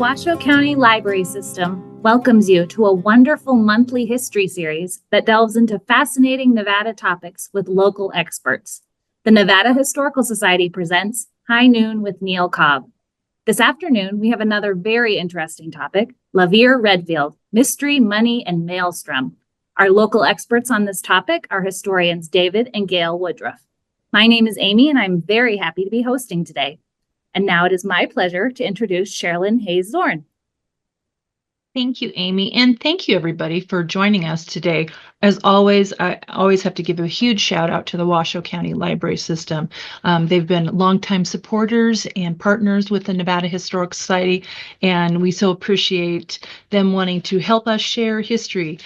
Washoe County Library System welcomes you to a wonderful monthly history series that delves into fascinating Nevada topics with local experts. The Nevada Historical Society presents High Noon with Neal Cobb. This afternoon, we have another very interesting topic, LaVere Redfield, Mystery, Money, and Maelstrom. Our local experts on this topic are historians David and Gail Woodruff. My name is Amy, and I'm very happy to be hosting today. And now it is my pleasure to introduce Sherilyn Hayes-Zorn. Thank you, Amy, and thank you, everybody, for joining us today. As always, I always have to give a huge shout out to the Washoe County Library System. They've been longtime supporters and partners with the Nevada Historic Society, and we so appreciate them wanting to help us share history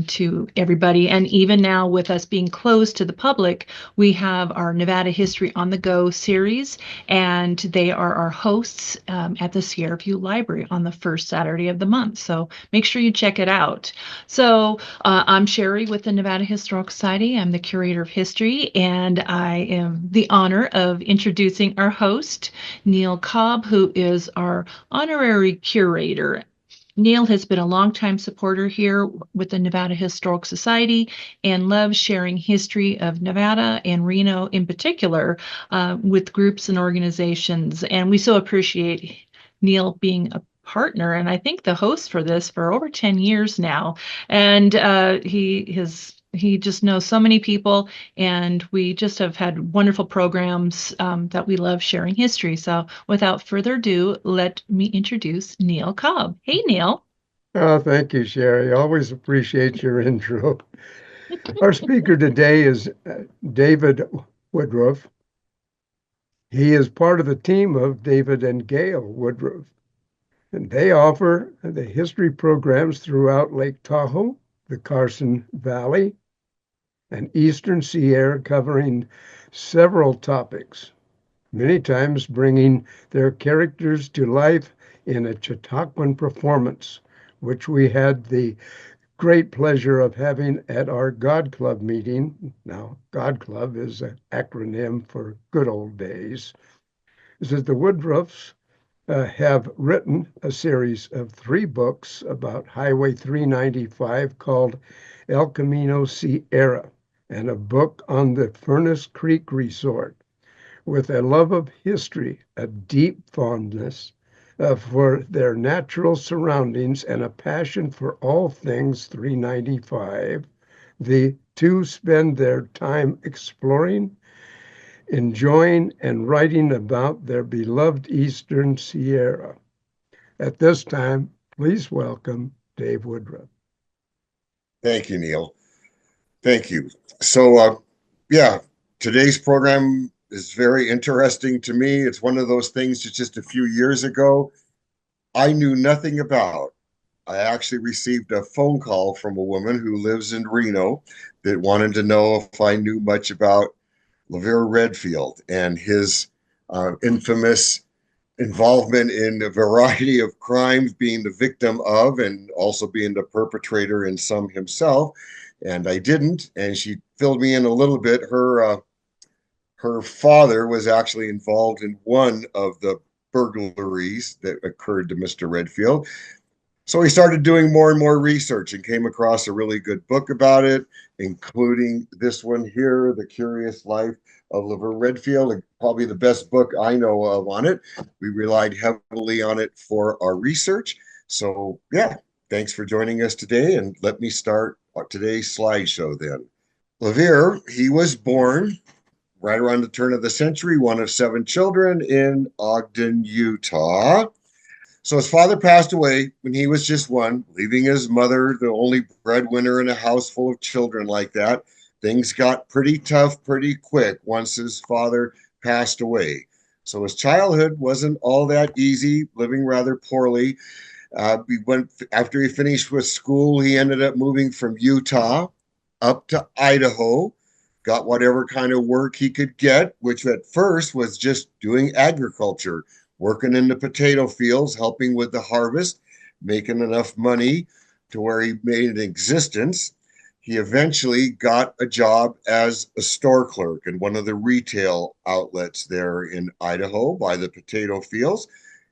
to everybody. And even now, with us being closed to the public, we have our Nevada History on the Go series, and they are our hosts at the Sierra View Library on the first Saturday of the month. So make sure you check it out. So I'm Sherry with the Nevada Historical Society. I'm the curator of history, and I am the honor of introducing our host, Neal Cobb, who is our honorary curator. Neal has been a longtime supporter here with the Nevada Historical Society and loves sharing history of Nevada and Reno in particular with groups and organizations. And we so appreciate Neal being a partner, and I think the host for this for over 10 years now. And he just knows so many people, and we just have had wonderful programs that we love sharing history. So without further ado, let me introduce Neal Cobb. Hey, Neal. Oh, thank you, Sherry. Always appreciate your intro. Our speaker today is David Woodruff. He is part of the team of David and Gail Woodruff, and they offer the history programs throughout Lake Tahoe, the Carson Valley, and Eastern Sierra, covering several topics, many times bringing their characters to life in a Chautauquan performance, which we had the great pleasure of having at our God Club meeting. Now, God Club is an acronym for good old days. Is that the Woodruffs have written a series of 3 books about Highway 395 called El Camino Sierra, and a book on the Furnace Creek Resort. With a love of history, a deep fondness for their natural surroundings, and a passion for all things 395, the two spend their time exploring, enjoying, and writing about their beloved Eastern Sierra. At this time, please welcome Dave Woodruff. Thank you, Neal. Thank you. So, today's program is very interesting to me. It's one of those things that just a few years ago, I knew nothing about. I actually received a phone call from a woman who lives in Reno that wanted to know if I knew much about LaVere Redfield and his infamous involvement in a variety of crimes, being the victim of and also being the perpetrator in some himself. And I didn't, and she filled me in a little bit. Her father was actually involved in one of the burglaries that occurred to Mr. Redfield. So he started doing more and more research and came across a really good book about it, including this one here, The Curious Life of LaVere Redfield, probably the best book I know of on it. We relied heavily on it for our research. So thanks for joining us today, and let me start today's slideshow then. LaVere, he was born right around the turn of the century, one of 7 children in Ogden, Utah. So his father passed away when he was just 1, leaving his mother the only breadwinner in a house full of children like that. Things got pretty tough pretty quick once his father passed away. So his childhood wasn't all that easy, living rather poorly. After he finished with school, he ended up moving from Utah up to Idaho, got whatever kind of work he could get, which at first was just doing agriculture, working in the potato fields, helping with the harvest, making enough money to where he made an existence. He eventually got a job as a store clerk in one of the retail outlets there in Idaho by the potato fields.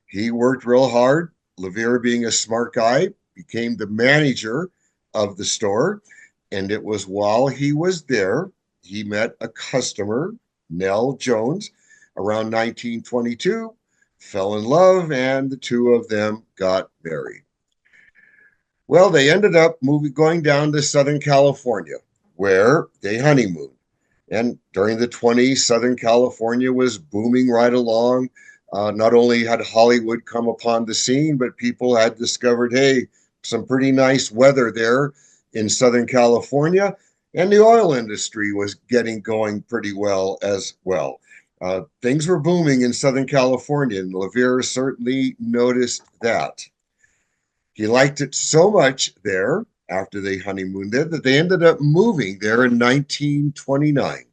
He worked real hard, LaVere, being a smart guy, became the manager of the store. And it was while he was there, he met a customer, Nell Jones, around 1922, fell in love, and the two of them got married. Well, they ended up going down to Southern California, where they honeymooned. And during the 20s, Southern California was booming right along. Not only had Hollywood come upon the scene, but people had discovered, hey, some pretty nice weather there in Southern California. And the oil industry was getting going pretty well as well. Things were booming in Southern California, and LaVere certainly noticed that. He liked it so much there after they honeymooned there that they ended up moving there in 1929.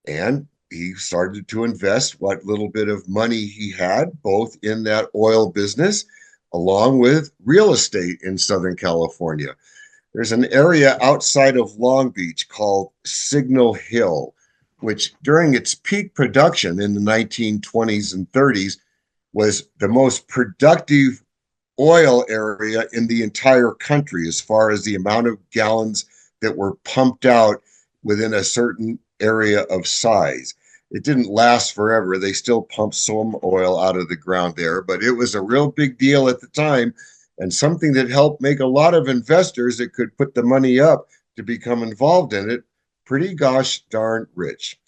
And he started to invest what little bit of money he had, both in that oil business, along with real estate in Southern California. There's an area outside of Long Beach called Signal Hill, which during its peak production in the 1920s and 30s was the most productive oil area in the entire country as far as the amount of gallons that were pumped out within a certain area of size. It didn't last forever. They still pumped some oil out of the ground there, but it was a real big deal at the time, and something that helped make a lot of investors that could put the money up to become involved in it pretty gosh darn rich.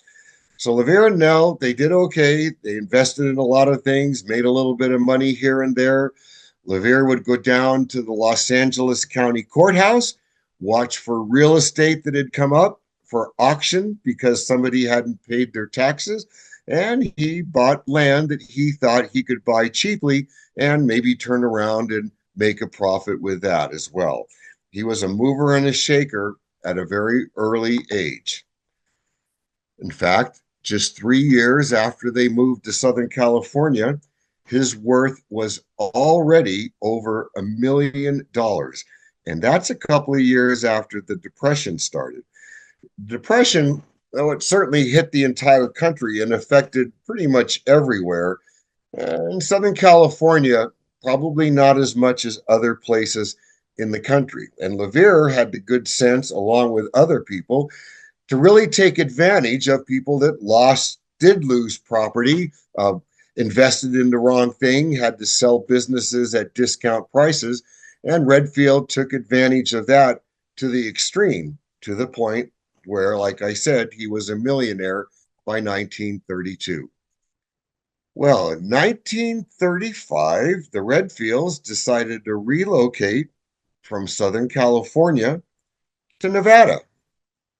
So LaVere and Nell, they did okay. They invested in a lot of things, made a little bit of money here and there. LaVere would go down to the Los Angeles County Courthouse, watch for real estate that had come up for auction because somebody hadn't paid their taxes, and he bought land that he thought he could buy cheaply and maybe turn around and make a profit with that as well. He was a mover and a shaker at a very early age. In fact, just 3 years after they moved to Southern California, his worth was already over $1 million. And that's a couple of years after the Depression started. Depression, though it certainly hit the entire country and affected pretty much everywhere, in Southern California, probably not as much as other places in the country. And LaVere had the good sense, along with other people, to really take advantage of people that did lose property, invested in the wrong thing, had to sell businesses at discount prices. And Redfield took advantage of that to the extreme, to the point where, like I said, he was a millionaire by 1932. Well, in 1935, the Redfields decided to relocate from Southern California to Nevada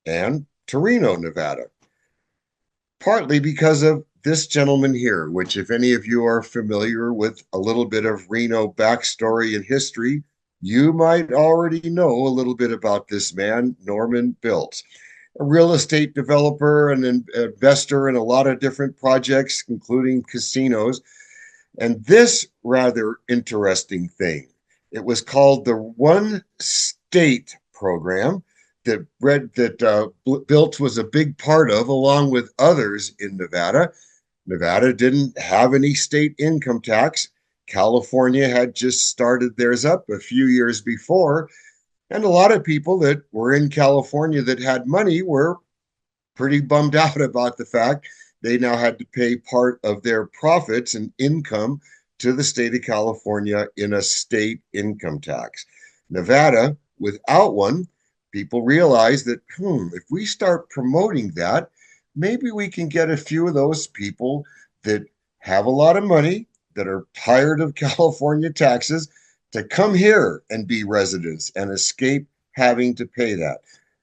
and to Reno, Nevada, partly because of this gentleman here, which if any of you are familiar with a little bit of Reno backstory and history, you might already know a little bit about this man, Norman Biltz, a real estate developer and an investor in a lot of different projects, including casinos. And this rather interesting thing, it was called the One State Program, that Biltz was a big part of, along with others in Nevada. Nevada didn't have any state income tax. California had just started theirs up a few years before. And a lot of people that were in California that had money were pretty bummed out about the fact they now had to pay part of their profits and income to the state of California in a state income tax. Nevada, without one, people realize that, if we start promoting that, maybe we can get a few of those people that have a lot of money, that are tired of California taxes, to come here and be residents and escape having to pay that.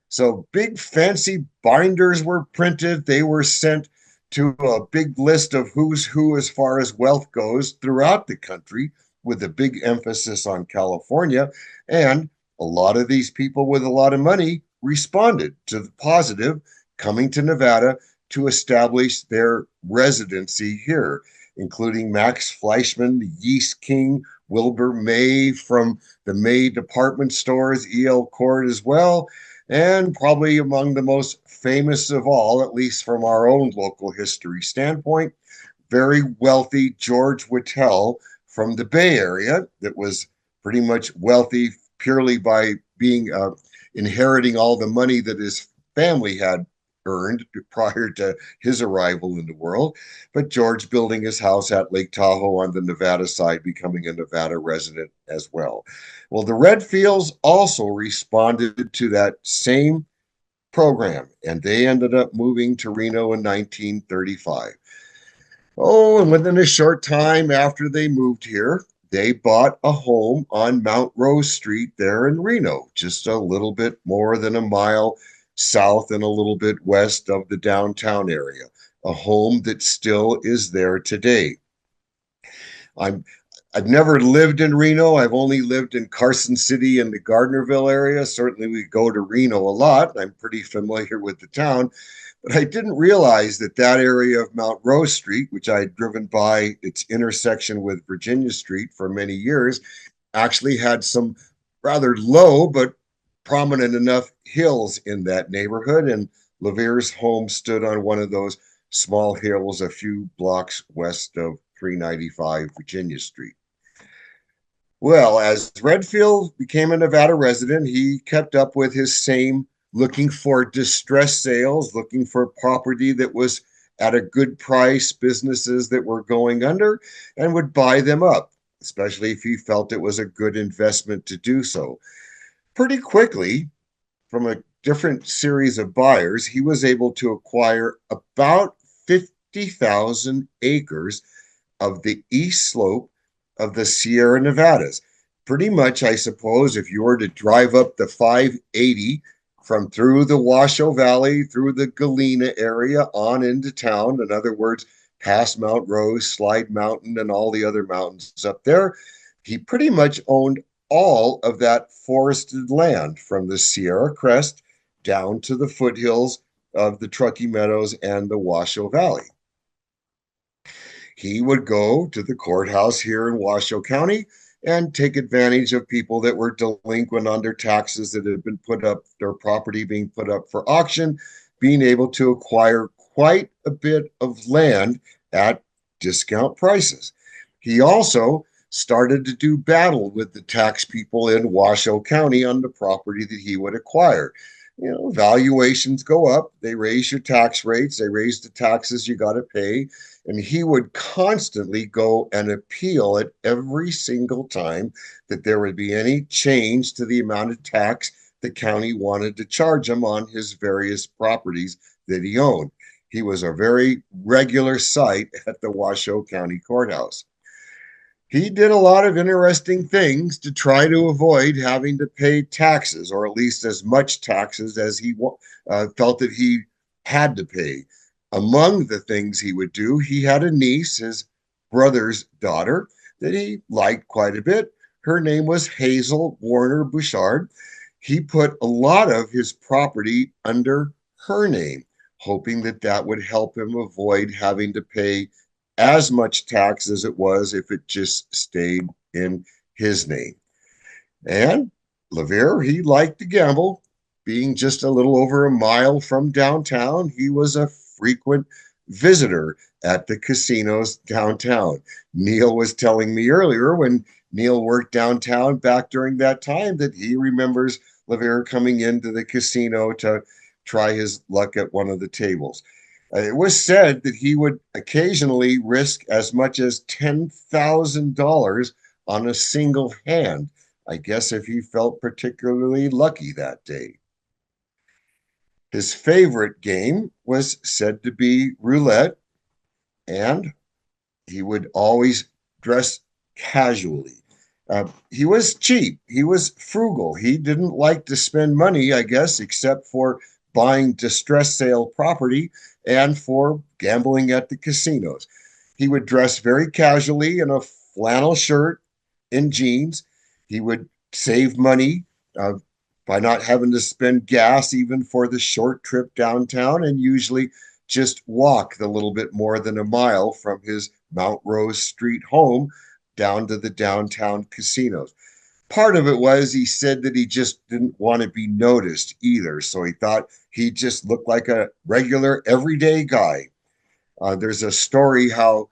So big fancy binders were printed. They were sent to a big list of who's who as far as wealth goes throughout the country, with a big emphasis on California. And a lot of these people with a lot of money responded to the positive, coming to Nevada to establish their residency here, including Max Fleischman, the Yeast King, Wilbur May from the May department stores, E.L. Cord as well, and probably among the most famous of all, at least from our own local history standpoint, very wealthy George Whittle from the Bay Area that was pretty much wealthy purely by being inheriting all the money that his family had earned prior to his arrival in the world. But George building his house at Lake Tahoe on the Nevada side, becoming a Nevada resident as well. Well, the Redfields also responded to that same program, and they ended up moving to Reno in 1935. Oh, and within a short time after they moved here, they bought a home on Mount Rose Street there in Reno, just a little bit more than a mile south and a little bit west of the downtown area, a home that still is there today. I've never lived in Reno. I've only lived in Carson City and the Gardnerville area. Certainly we go to Reno a lot. I'm pretty familiar with the town, but I didn't realize that that area of Mount Rose Street, which I had driven by its intersection with Virginia Street for many years, actually had some rather low but prominent enough hills in that neighborhood. And LaVere's home stood on one of those small hills a few blocks west of 395 Virginia Street. Well, as Redfield became a Nevada resident, he kept up with his same looking for distress sales, looking for property that was at a good price, businesses that were going under, and would buy them up, especially if he felt it was a good investment to do so. Pretty quickly, from a different series of buyers, he was able to acquire about 50,000 acres of the east slope of the Sierra Nevadas. Pretty much, I suppose, if you were to drive up the 580 from through the Washoe Valley, through the Galena area, on into town, in other words, past Mount Rose, Slide Mountain, and all the other mountains up there, he pretty much owned all of that forested land from the Sierra Crest down to the foothills of the Truckee Meadows and the Washoe Valley. He would go to the courthouse here in Washoe County and take advantage of people that were delinquent on their taxes that had been put up, their property being put up for auction, being able to acquire quite a bit of land at discount prices. He also started to do battle with the tax people in Washoe County on the property that he would acquire. You know, valuations go up, they raise your tax rates, they raise the taxes you got to pay. And he would constantly go and appeal it every single time that there would be any change to the amount of tax the county wanted to charge him on his various properties that he owned. He was a very regular sight at the Washoe County Courthouse. He did a lot of interesting things to try to avoid having to pay taxes, or at least as much taxes as he felt that he had to pay. Among the things he would do, he had a niece, his brother's daughter, that he liked quite a bit. Her name was Hazel Warner Bouchard. He put a lot of his property under her name, hoping that that would help him avoid having to pay as much tax as it was if it just stayed in his name. And LaVere, he liked to gamble. Being just a little over a mile from downtown, he was a frequent visitor at the casinos downtown. Neal was telling me earlier, when Neal worked downtown back during that time, that he remembers LaVere coming into the casino to try his luck at one of the tables. It was said that he would occasionally risk as much as $10,000 on a single hand, I guess if he felt particularly lucky that day. His favorite game was said to be roulette, and he would always dress casually. He was cheap. He was frugal. He didn't like to spend money, I guess, except for buying distress sale property and for gambling at the casinos. He would dress very casually in a flannel shirt and jeans. He would save money by not having to spend gas even for the short trip downtown, and usually just walk the little bit more than a mile from his Mount Rose Street home down to the downtown casinos. Part of it was he said that he just didn't want to be noticed either, so he thought he just looked like a regular everyday guy. There's a story how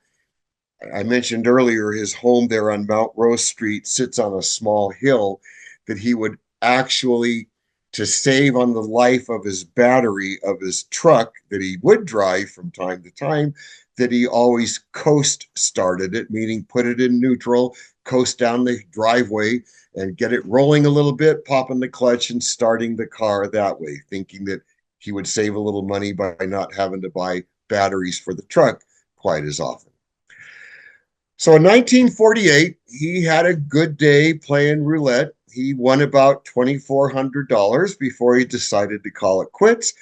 I mentioned earlier his home there on Mount Rose Street sits on a small hill that he would actually, to save on the life of his battery of his truck that he would drive from time to time, that he always coast started it, meaning put it in neutral, coast down the driveway and get it rolling a little bit, popping the clutch and starting the car that way, thinking that he would save a little money by not having to buy batteries for the truck quite as often. So in 1948, he had a good day playing roulette. He won about $2,400 before he decided to call it quits,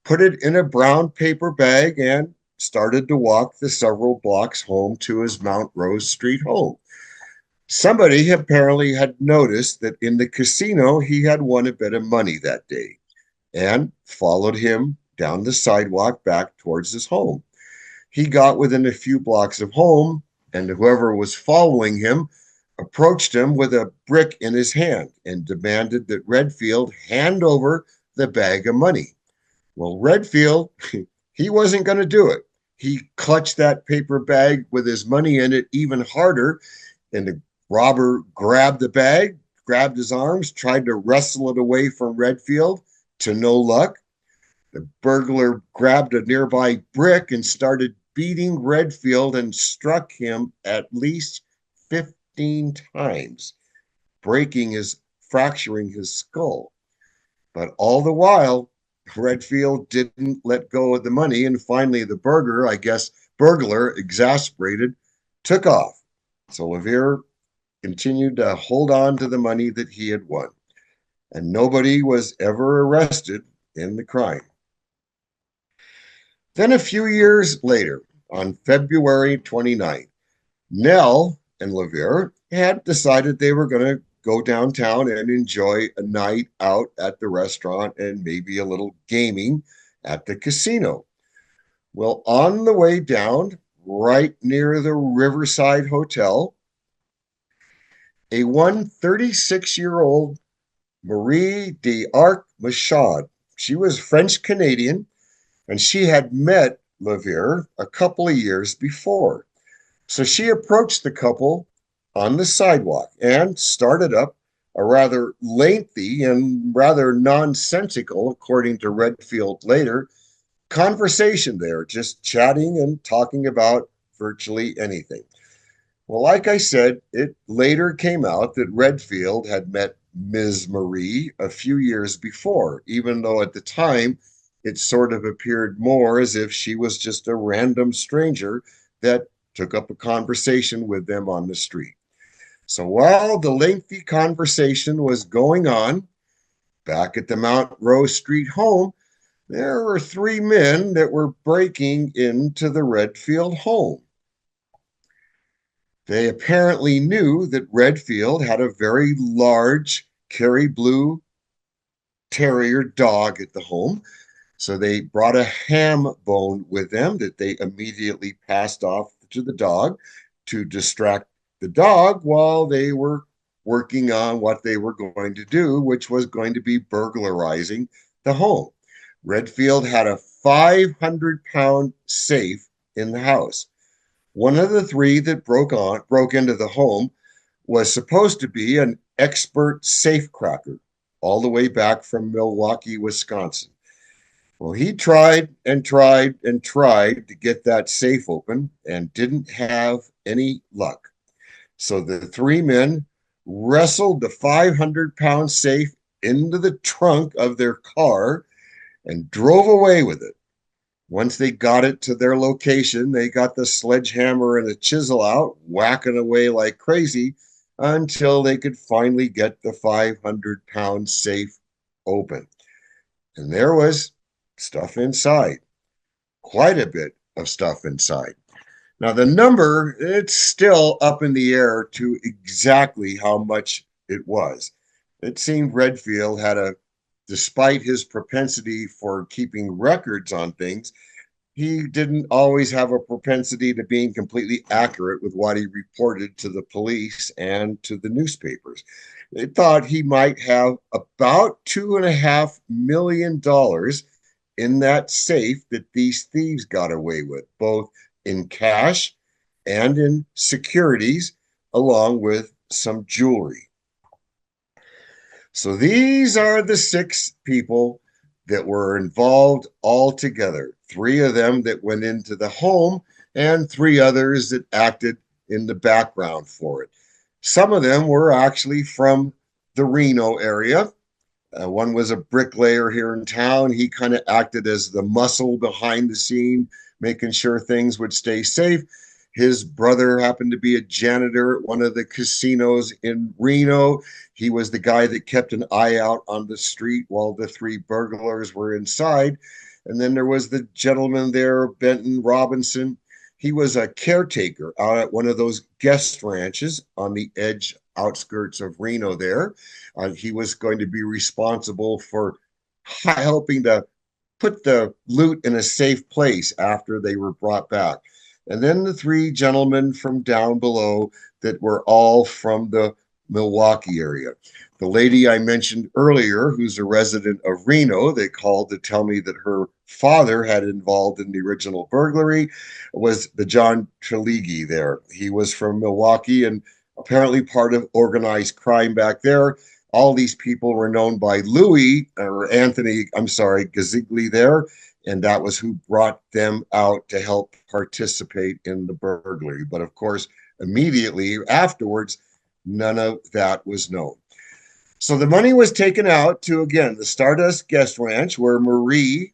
put it in a brown paper bag, and started to walk the several blocks home to his Mount Rose Street home. Somebody apparently had noticed that in the casino he had won a bit of money that day and followed him down the sidewalk back towards his home. He got within a few blocks of home, and whoever was following him approached him with a brick in his hand and demanded that Redfield hand over the bag of money. Well, Redfield, he wasn't going to do it. He clutched that paper bag with his money in it even harder, and the robber grabbed the bag, grabbed his arms, tried to wrestle it away from Redfield, to no luck. The burglar grabbed a nearby brick and started beating Redfield and struck him at least 15 times, fracturing his skull. But all the while, Redfield didn't let go of the money, and finally the burglar, exasperated, took off. So LaVere continued to hold on to the money that he had won, and nobody was ever arrested in the crime. Then a few years later, on February 29th, Neal and LaVere had decided they were going to go downtown and enjoy a night out at the restaurant and maybe a little gaming at the casino. Well, on the way down, right near the Riverside Hotel, a 36-year-old Marie d'Arc Machad, she was French-Canadian, and she had met LaVere a couple of years before. So she approached the couple on the sidewalk and started up a rather lengthy and rather nonsensical, according to Redfield later, conversation there, just chatting and talking about virtually anything. Well, like I said, it later came out that Redfield had met Ms. Marie a few years before, even though at the time it sort of appeared more as if she was just a random stranger that took up a conversation with them on the street. So while the lengthy conversation was going on, back at the Mount Rose Street home, there were three men that were breaking into the Redfield home. They apparently knew that Redfield had a very large Kerry Blue Terrier dog at the home, so they brought a ham bone with them that they immediately passed off to the dog to distract the dog while they were working on what they were going to do, which was going to be burglarizing the home. Redfield had a 500-pound safe in the house. One of the three that broke into the home was supposed to be an expert safe cracker, all the way back from Milwaukee, Wisconsin. Well, he tried and tried and tried to get that safe open and didn't have any luck. So the three men wrestled the 500-pound safe into the trunk of their car and drove away with it. Once they got it to their location, they got the sledgehammer and a chisel out, whacking away like crazy until they could finally get the 500-pound safe open. And there was stuff inside, quite a bit of stuff inside. Now, the number, it's still up in the air to exactly how much it was. It seemed Redfield despite his propensity for keeping records on things, he didn't always have a propensity to being completely accurate with what he reported to the police and to the newspapers. They thought he might have about $2.5 million in that safe that these thieves got away with, both in cash and in securities, along with some jewelry. So these are the 6 people that were involved all together. 3 of them that went into the home and 3 others that acted in the background for it. Some of them were actually from the Reno area. One was a bricklayer here in town. He kind of acted as the muscle behind the scene, making sure things would stay safe. His brother happened to be a janitor at one of the casinos in Reno. He was the guy that kept an eye out on the street while the 3 burglars were inside. And then there was the gentleman there, Benton Robinson. He was a caretaker out at one of those guest ranches on the edge outskirts of Reno there. He was going to be responsible for helping to put the loot in a safe place after they were brought back. And then the 3 gentlemen from down below that were all from the Milwaukee area. The lady I mentioned earlier, who's a resident of Reno, they called to tell me that her father had involved in the original burglary, was the John Treligi there. He was from Milwaukee and apparently part of organized crime back there. All these people were known by Anthony Gazigli there, and that was who brought them out to help participate in the burglary. But of course, immediately afterwards, none of that was known. So the money was taken out to, again, the Stardust Guest Ranch, where Marie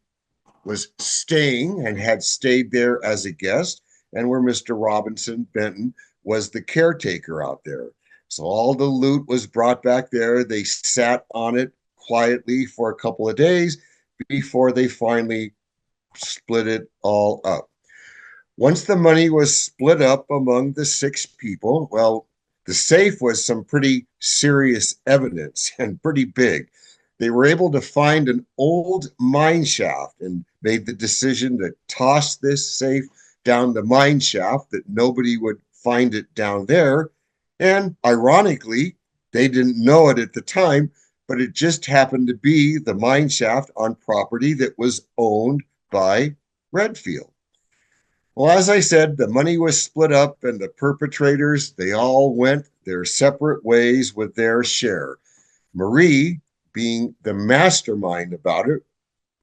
was staying and had stayed there as a guest, and where Mr. Robinson Benton was the caretaker out there. So all the loot was brought back there. They sat on it quietly for a couple of days before they finally split it all up. Once the money was split up among the 6 people, well, the safe was some pretty serious evidence and pretty big. They were able to find an old mine shaft and made the decision to toss this safe down the mine shaft that nobody would find it down there. And ironically, they didn't know it at the time, but it just happened to be the mine shaft on property that was owned by Redfield. Well, as I said, the money was split up and the perpetrators, they all went their separate ways with their share. Marie, being the mastermind about it,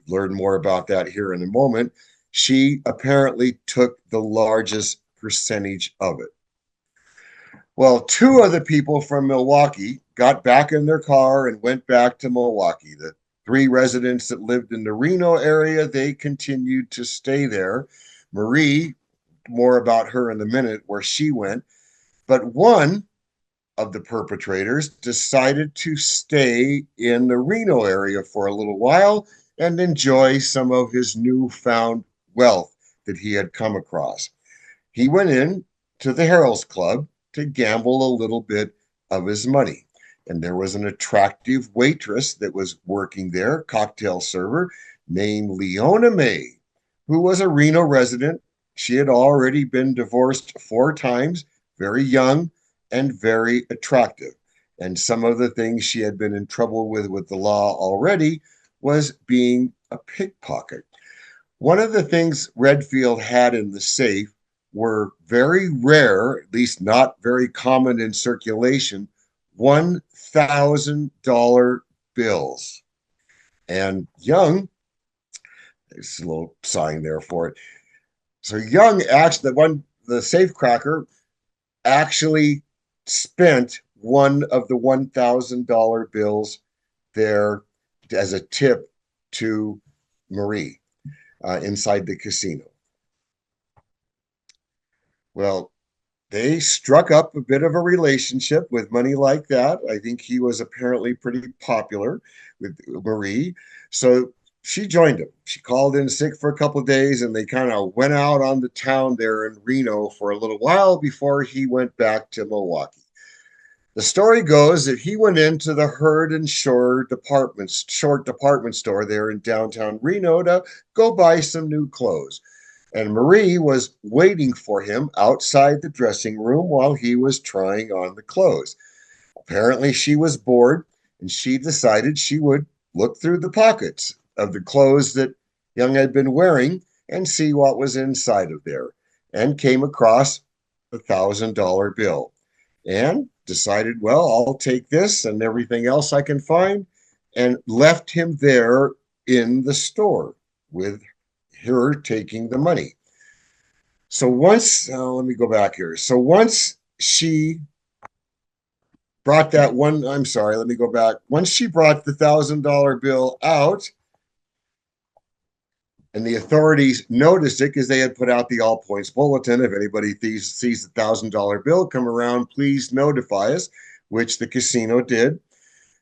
learn more about that here in a moment, she apparently took the largest percentage of it. Well, 2 of the people from Milwaukee got back in their car and went back to Milwaukee. The 3 residents that lived in the Reno area, they continued to stay there. Marie, more about her in a minute, where she went. But one of the perpetrators decided to stay in the Reno area for a little while and enjoy some of his newfound wealth that he had come across. He went in to the Harold's Club to gamble a little bit of his money. And there was an attractive waitress that was working there, cocktail server, named Leona May, who was a Reno resident. She had already been divorced 4 times, very young and very attractive. And some of the things she had been in trouble with the law already was being a pickpocket. One of the things Redfield had in the safe were very rare, at least not very common in circulation, $1,000 bills. And Young, there's a little sign there for it. So Young actually, the safecracker actually spent one of the $1,000 bills there as a tip to Marie inside the casino. Well, they struck up a bit of a relationship with money like that. I think he was apparently pretty popular with Marie. So she joined him. She called in sick for a couple of days and they kind of went out on the town there in Reno for a little while before he went back to Milwaukee. The story goes that he went into the Heard and Short department store there in downtown Reno to go buy some new clothes. And Marie was waiting for him outside the dressing room while he was trying on the clothes. Apparently she was bored and she decided she would look through the pockets of the clothes that Young had been wearing and see what was inside of there, and came across the $1,000 bill and decided, well, I'll take this and everything else I can find, and left him there in the store with her taking the money. So once, let me go back here. So once she brought that one, I'm sorry, let me go back. Once she brought the $1,000 bill out, and the authorities noticed it because they had put out the all points bulletin. If anybody sees the $1,000 bill come around, please notify us, which the casino did.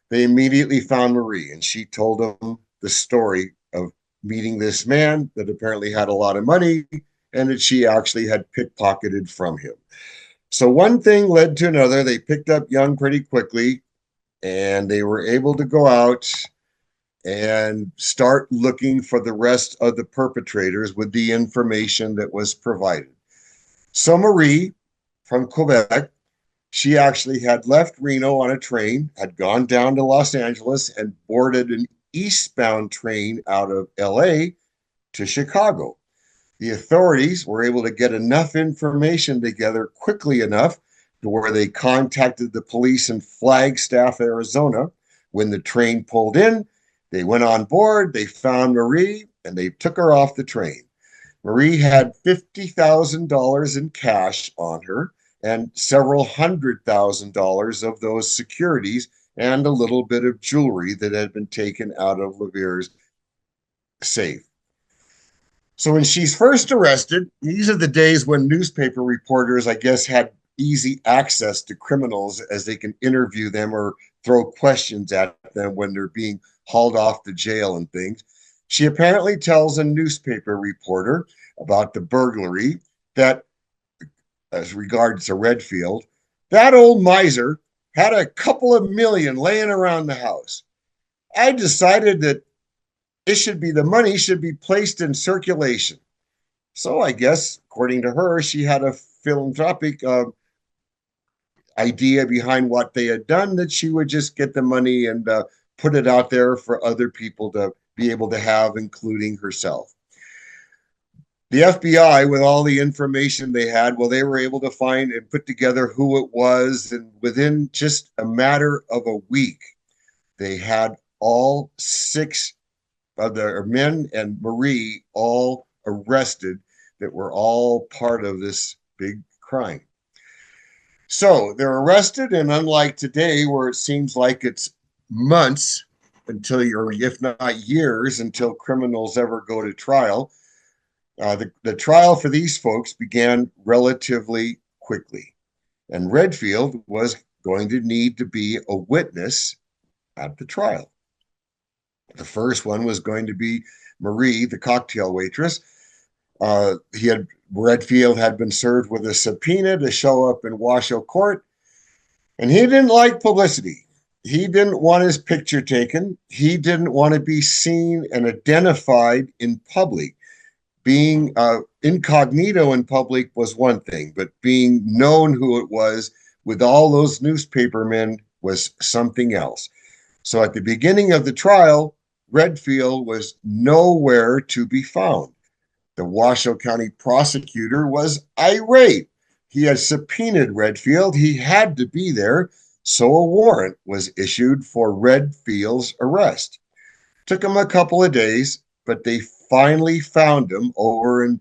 They immediately found Marie, and she told them the story of meeting this man that apparently had a lot of money and that she actually had pickpocketed from him. So one thing led to another. They picked up Young pretty quickly, and they were able to go out and start looking for the rest of the perpetrators with the information that was provided. So Marie from Quebec, she actually had left Reno on a train, had gone down to Los Angeles and boarded an eastbound train out of LA to Chicago. The authorities were able to get enough information together quickly enough to where they contacted the police in Flagstaff, Arizona. When the train pulled in, they went on board, they found Marie, and they took her off the train. Marie had $50,000 in cash on her and several $100,000 of those securities and a little bit of jewelry that had been taken out of LaVere's safe. So when she's first arrested, these are the days when newspaper reporters, I guess, had easy access to criminals as they can interview them or throw questions at them when they're being hauled off to jail and things. She apparently tells a newspaper reporter about the burglary that, as regards to Redfield, that old miser had a couple of million laying around the house. I decided that the money should be placed in circulation. So I guess, according to her, she had a philanthropic idea behind what they had done, that she would just get the money and put it out there for other people to be able to have, including herself. The FBI, with all the information they had, well, they were able to find and put together who it was. And within just a matter of a week, they had all 6 of their men and Marie all arrested that were all part of this big crime. So they're arrested, and unlike today, where it seems like it's months until you're, if not years, until criminals ever go to trial, the trial for these folks began relatively quickly. And Redfield was going to need to be a witness at the trial. The first one was going to be Marie, the cocktail waitress. Redfield had been served with a subpoena to show up in Washoe court, and he didn't like publicity. He didn't want his picture taken. He didn't want to be seen and identified in public. Being incognito in public was one thing, but being known who it was with all those newspapermen was something else. So at the beginning of the trial, Redfield was nowhere to be found. The Washoe County prosecutor was irate. He had subpoenaed Redfield. He had to be there, so a warrant was issued for Redfield's arrest. Took him a couple of days, but they finally found him over in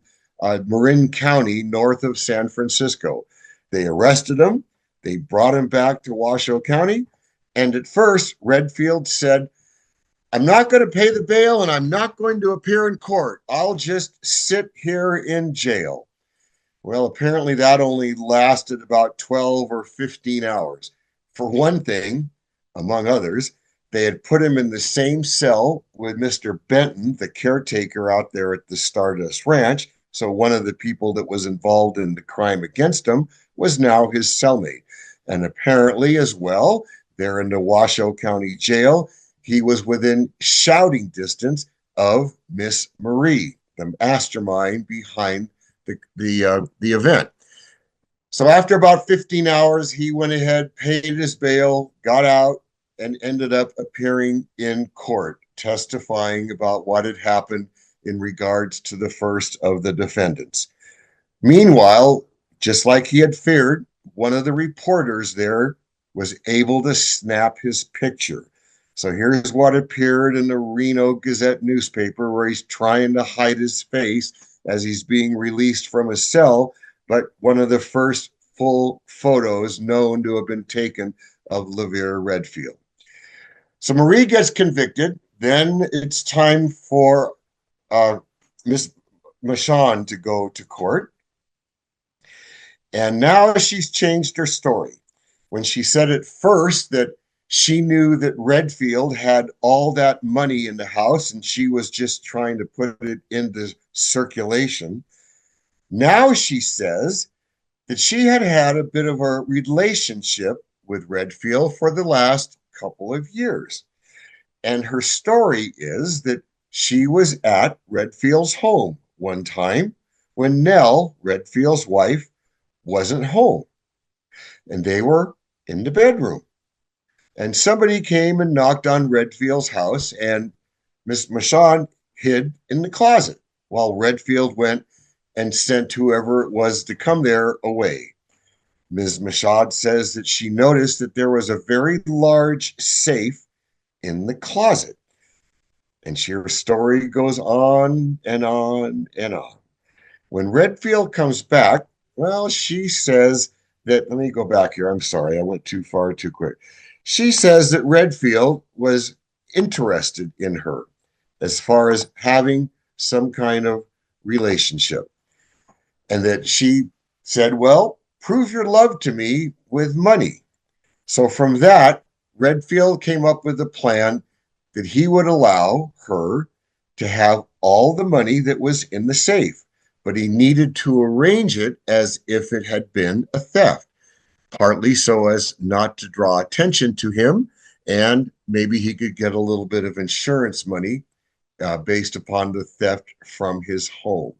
Marin County, north of San Francisco. They arrested him. They brought him back to Washoe County. And at first, Redfield said, "I'm not going to pay the bail and I'm not going to appear in court. I'll just sit here in jail." Well, apparently that only lasted about 12 or 15 hours. For one thing, among others, they had put him in the same cell with Mr. Benton, the caretaker out there at the Stardust Ranch. So one of the people that was involved in the crime against him was now his cellmate. And apparently as well, there in the Washoe County Jail, he was within shouting distance of Miss Marie, the mastermind behind the event. So after about 15 hours, he went ahead, paid his bail, got out, and ended up appearing in court, testifying about what had happened in regards to the first of the defendants. Meanwhile, just like he had feared, one of the reporters there was able to snap his picture. So here's what appeared in the Reno Gazette newspaper, where he's trying to hide his face as he's being released from his cell, but one of the first full photos known to have been taken of LaVere Redfield. So Marie gets convicted. Then it's time for Miss Michon to go to court. And now she's changed her story. When she said at first that she knew that Redfield had all that money in the house and she was just trying to put it into circulation, now she says that she had had a bit of a relationship with Redfield for the last couple of years. And her story is that she was at Redfield's home one time when Nell, Redfield's wife, wasn't home. And they were in the bedroom. And somebody came and knocked on Redfield's house, and Miss Michon hid in the closet while Redfield went and sent whoever it was to come there away. Ms. Michaud says that she noticed that there was a very large safe in the closet. And her story goes on and on and on. When Redfield comes back, well, she says that, let me go back here. I'm sorry, I went too far too quick. She says that Redfield was interested in her as far as having some kind of relationship. And that she said, well, prove your love to me with money. So from that, Redfield came up with a plan that he would allow her to have all the money that was in the safe, but he needed to arrange it as if it had been a theft, partly so as not to draw attention to him, and maybe he could get a little bit of insurance money based upon the theft from his home.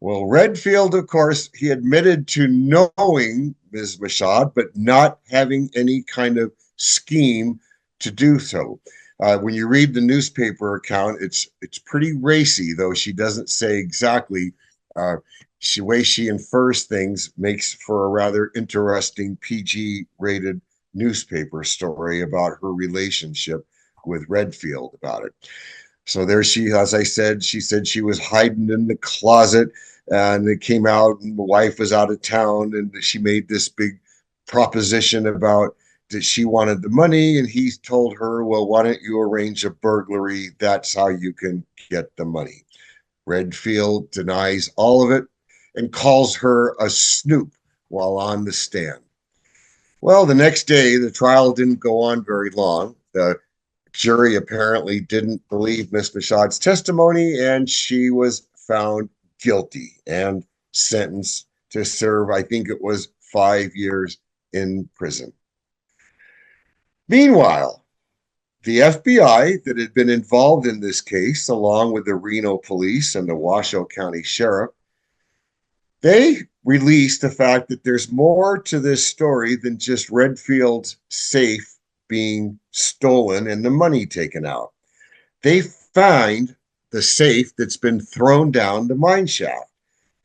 Well, Redfield, of course, he admitted to knowing Ms. Michaud, but not having any kind of scheme to do so. When you read the newspaper account, it's pretty racy, though she doesn't say exactly. The way she infers things makes for a rather interesting PG-rated newspaper story about her relationship with Redfield about it. So there she, as I said, she said she was hiding in the closet, and it came out and the wife was out of town, and she made this big proposition about that she wanted the money, and he told her, well, why don't you arrange a burglary? That's how you can get the money. Redfield denies all of it and calls her a snoop while on the stand. Well, the next day, the trial didn't go on very long. The jury apparently didn't believe Miss Michaud's testimony, and she was found guilty and sentenced to serve, I think it was 5 years in prison. Meanwhile, the FBI that had been involved in this case, along with the Reno police and the Washoe County Sheriff, they released the fact that there's more to this story than just Redfield's safe being stolen and the money taken out. They find the safe that's been thrown down the mine shaft.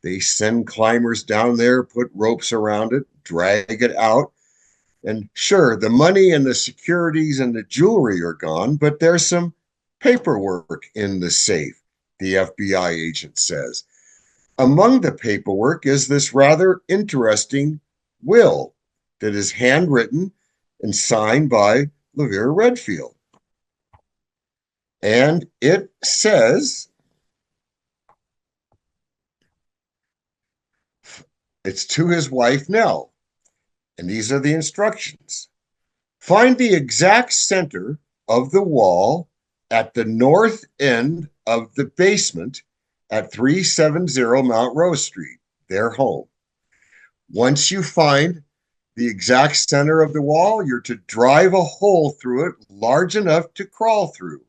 They send climbers down there, put ropes around it, drag it out. And sure, the money and the securities and the jewelry are gone, but there's some paperwork in the safe, the FBI agent says. Among the paperwork is this rather interesting will that is handwritten and signed by LaVere Redfield. And it says, it's to his wife, Nell. And these are the instructions. Find the exact center of the wall at the north end of the basement at 370 Mount Rose Street, their home. Once you find the exact center of the wall, you're to drive a hole through it large enough to crawl through.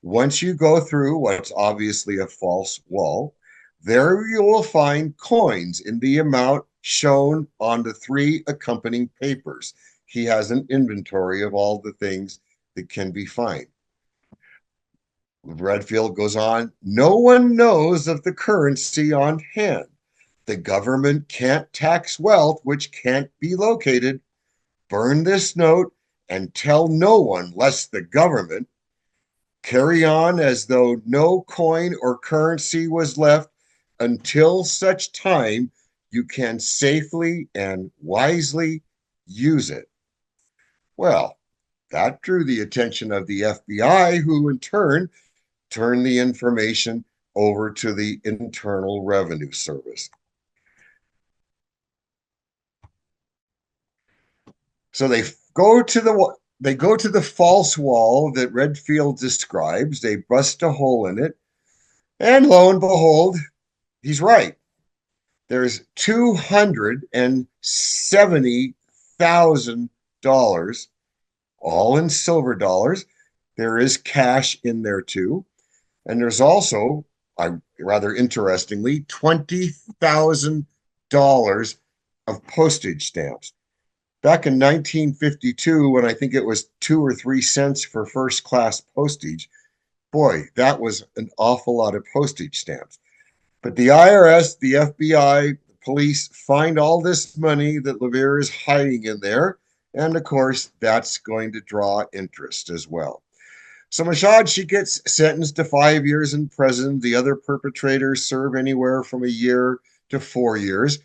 Once you go through what's obviously a false wall, there you will find coins in the amount shown on the 3 accompanying papers. He has an inventory of all the things that can be found. Redfield goes on, no one knows of the currency on hand. The government can't tax wealth which can't be located. Burn this note and tell no one lest the government carry on as though no coin or currency was left until such time you can safely and wisely use it. Well, that drew the attention of the FBI, who in turn turned the information over to the Internal Revenue Service. So they go to the false wall that Redfield describes. They bust a hole in it, and lo and behold, he's right. There's $270,000, all in silver dollars. There is cash in there too, and there's also, rather interestingly, $20,000 of postage stamps. Back in 1952, when I think it was 2 or 3 cents for first class postage, boy, that was an awful lot of postage stamps. But the IRS, the FBI, the police find all this money that LaVere is hiding in there. And of course, that's going to draw interest as well. So Mashad, she gets sentenced to 5 years in prison. The other perpetrators serve anywhere from 1 year to 4 years.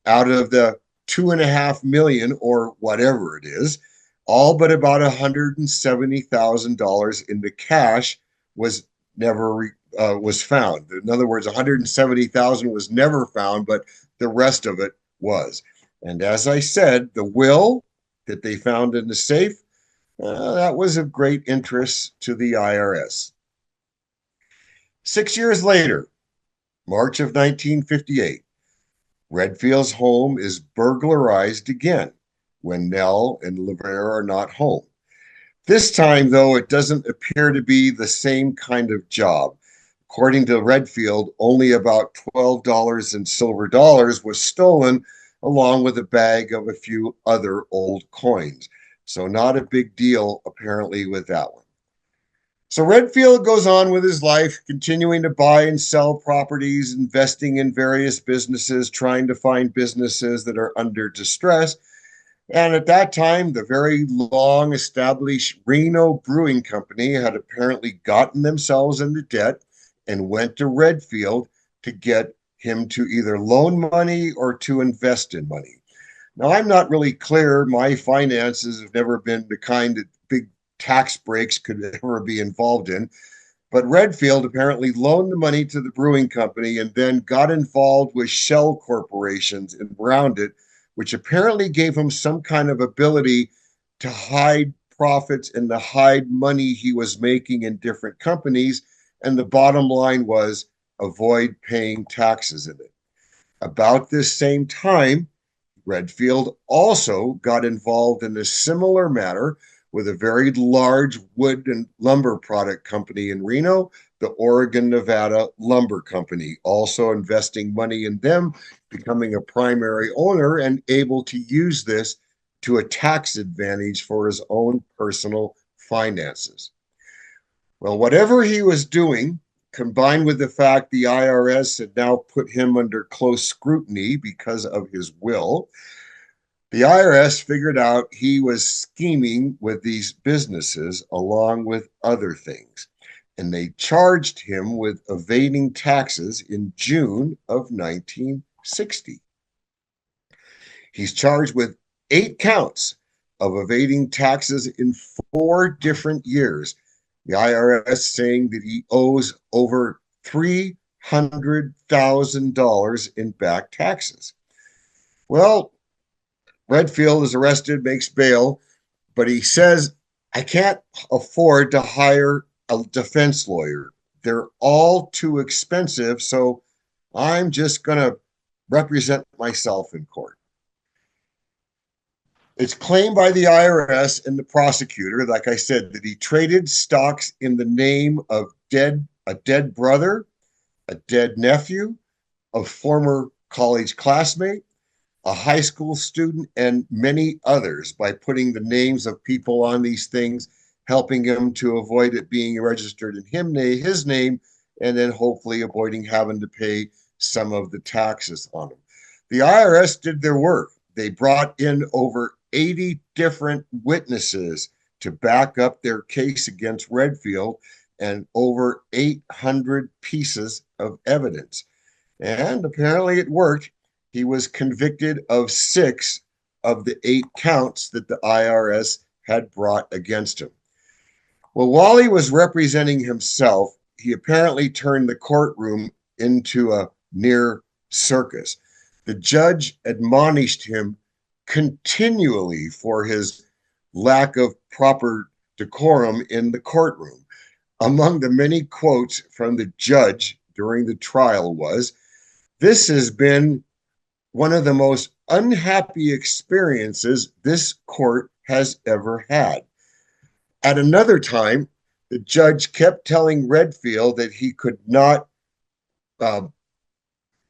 Out of the $2.5 million or whatever it is, all but about $170,000 in the cash was never was found. In other words, $170,000 was never found, but the rest of it was. And as I said, the will that they found in the safe, that was of great interest to the IRS. 6 years later, March of 1958, Redfield's home is burglarized again when Nell and LaVere are not home. This time, though, it doesn't appear to be the same kind of job. According to Redfield, only about $12 in silver dollars was stolen, along with a bag of a few other old coins. So not a big deal, apparently, with that one. So Redfield goes on with his life, continuing to buy and sell properties, investing in various businesses, trying to find businesses that are under distress. And at that time, the very long established Reno Brewing Company had apparently gotten themselves into debt and went to Redfield to get him to either loan money or to invest in money. Now, I'm not really clear. My finances have never been the kind that big tax breaks could ever be involved in. But Redfield apparently loaned the money to the brewing company and then got involved with shell corporations around it, which apparently gave him some kind of ability to hide profits and to hide money he was making in different companies. And the bottom line was avoid paying taxes in it. About this same time, Redfield also got involved in a similar matter with a very large wood and lumber product company in Reno, the Oregon-Nevada Lumber Company, also investing money in them, becoming a primary owner and able to use this to a tax advantage for his own personal finances. Well, whatever he was doing, combined with the fact the IRS had now put him under close scrutiny because of his will, the IRS figured out he was scheming with these businesses along with other things, and they charged him with evading taxes in June of 1960. He's charged with 8 counts of evading taxes in 4 different years. The IRS saying that he owes over $300,000 in back taxes. Well, Redfield is arrested, makes bail, but he says, I can't afford to hire a defense lawyer. They're all too expensive, so I'm just going to represent myself in court. It's claimed by the IRS and the prosecutor, like I said, that he traded stocks in the name of a dead brother, a dead nephew, a former college classmate, a high school student, and many others by putting the names of people on these things, helping him to avoid it being registered in his name, and then hopefully avoiding having to pay some of the taxes on them. The IRS did their work. They brought in over 80 different witnesses to back up their case against Redfield and over 800 pieces of evidence. And apparently it worked. He was convicted of 6 of the 8 counts that the IRS had brought against him. Well, while he was representing himself, he apparently turned the courtroom into a near circus. The judge admonished him continually for his lack of proper decorum in the courtroom. Among the many quotes from the judge during the trial was, "This has been one of the most unhappy experiences this court has ever had." At another time, the judge kept telling Redfield that he could not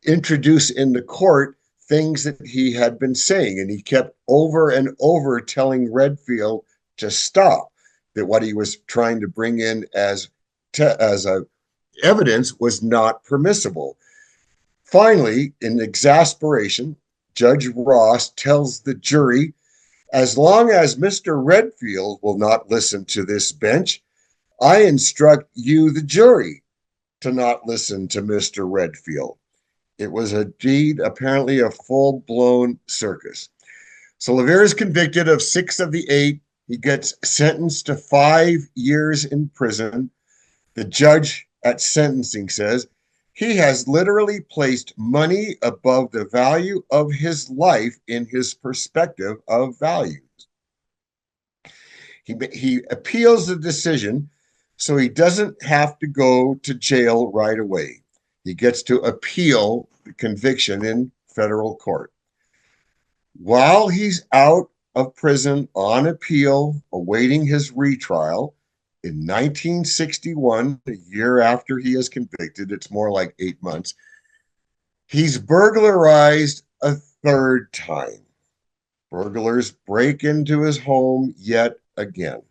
introduce in the court things that he had been saying, and he kept over and over telling Redfield to stop, that what he was trying to bring in as evidence was not permissible. Finally, in exasperation, Judge Ross tells the jury, "As long as Mr. Redfield will not listen to this bench, I instruct you, the jury, to not listen to Mr. Redfield." It was indeed apparently a full-blown circus. So LaVere is convicted of 6 of the 8. He gets sentenced to 5 years in prison. The judge at sentencing says, "He has literally placed money above the value of his life in his perspective of values." He appeals the decision so he doesn't have to go to jail right away. He gets to appeal the conviction in federal court. While he's out of prison on appeal, awaiting his retrial, in 1961, a year after he is convicted, it's more like 8 months, he's burglarized a 3rd time. Burglars break into his home yet again.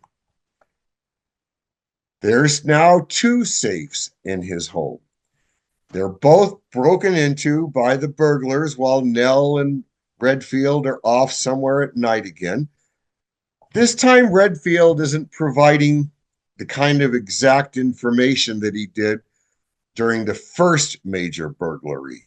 There's now 2 safes in his home. They're both broken into by the burglars while Neal and Redfield are off somewhere at night again. This time, Redfield isn't providing the kind of exact information that he did during the first major burglary.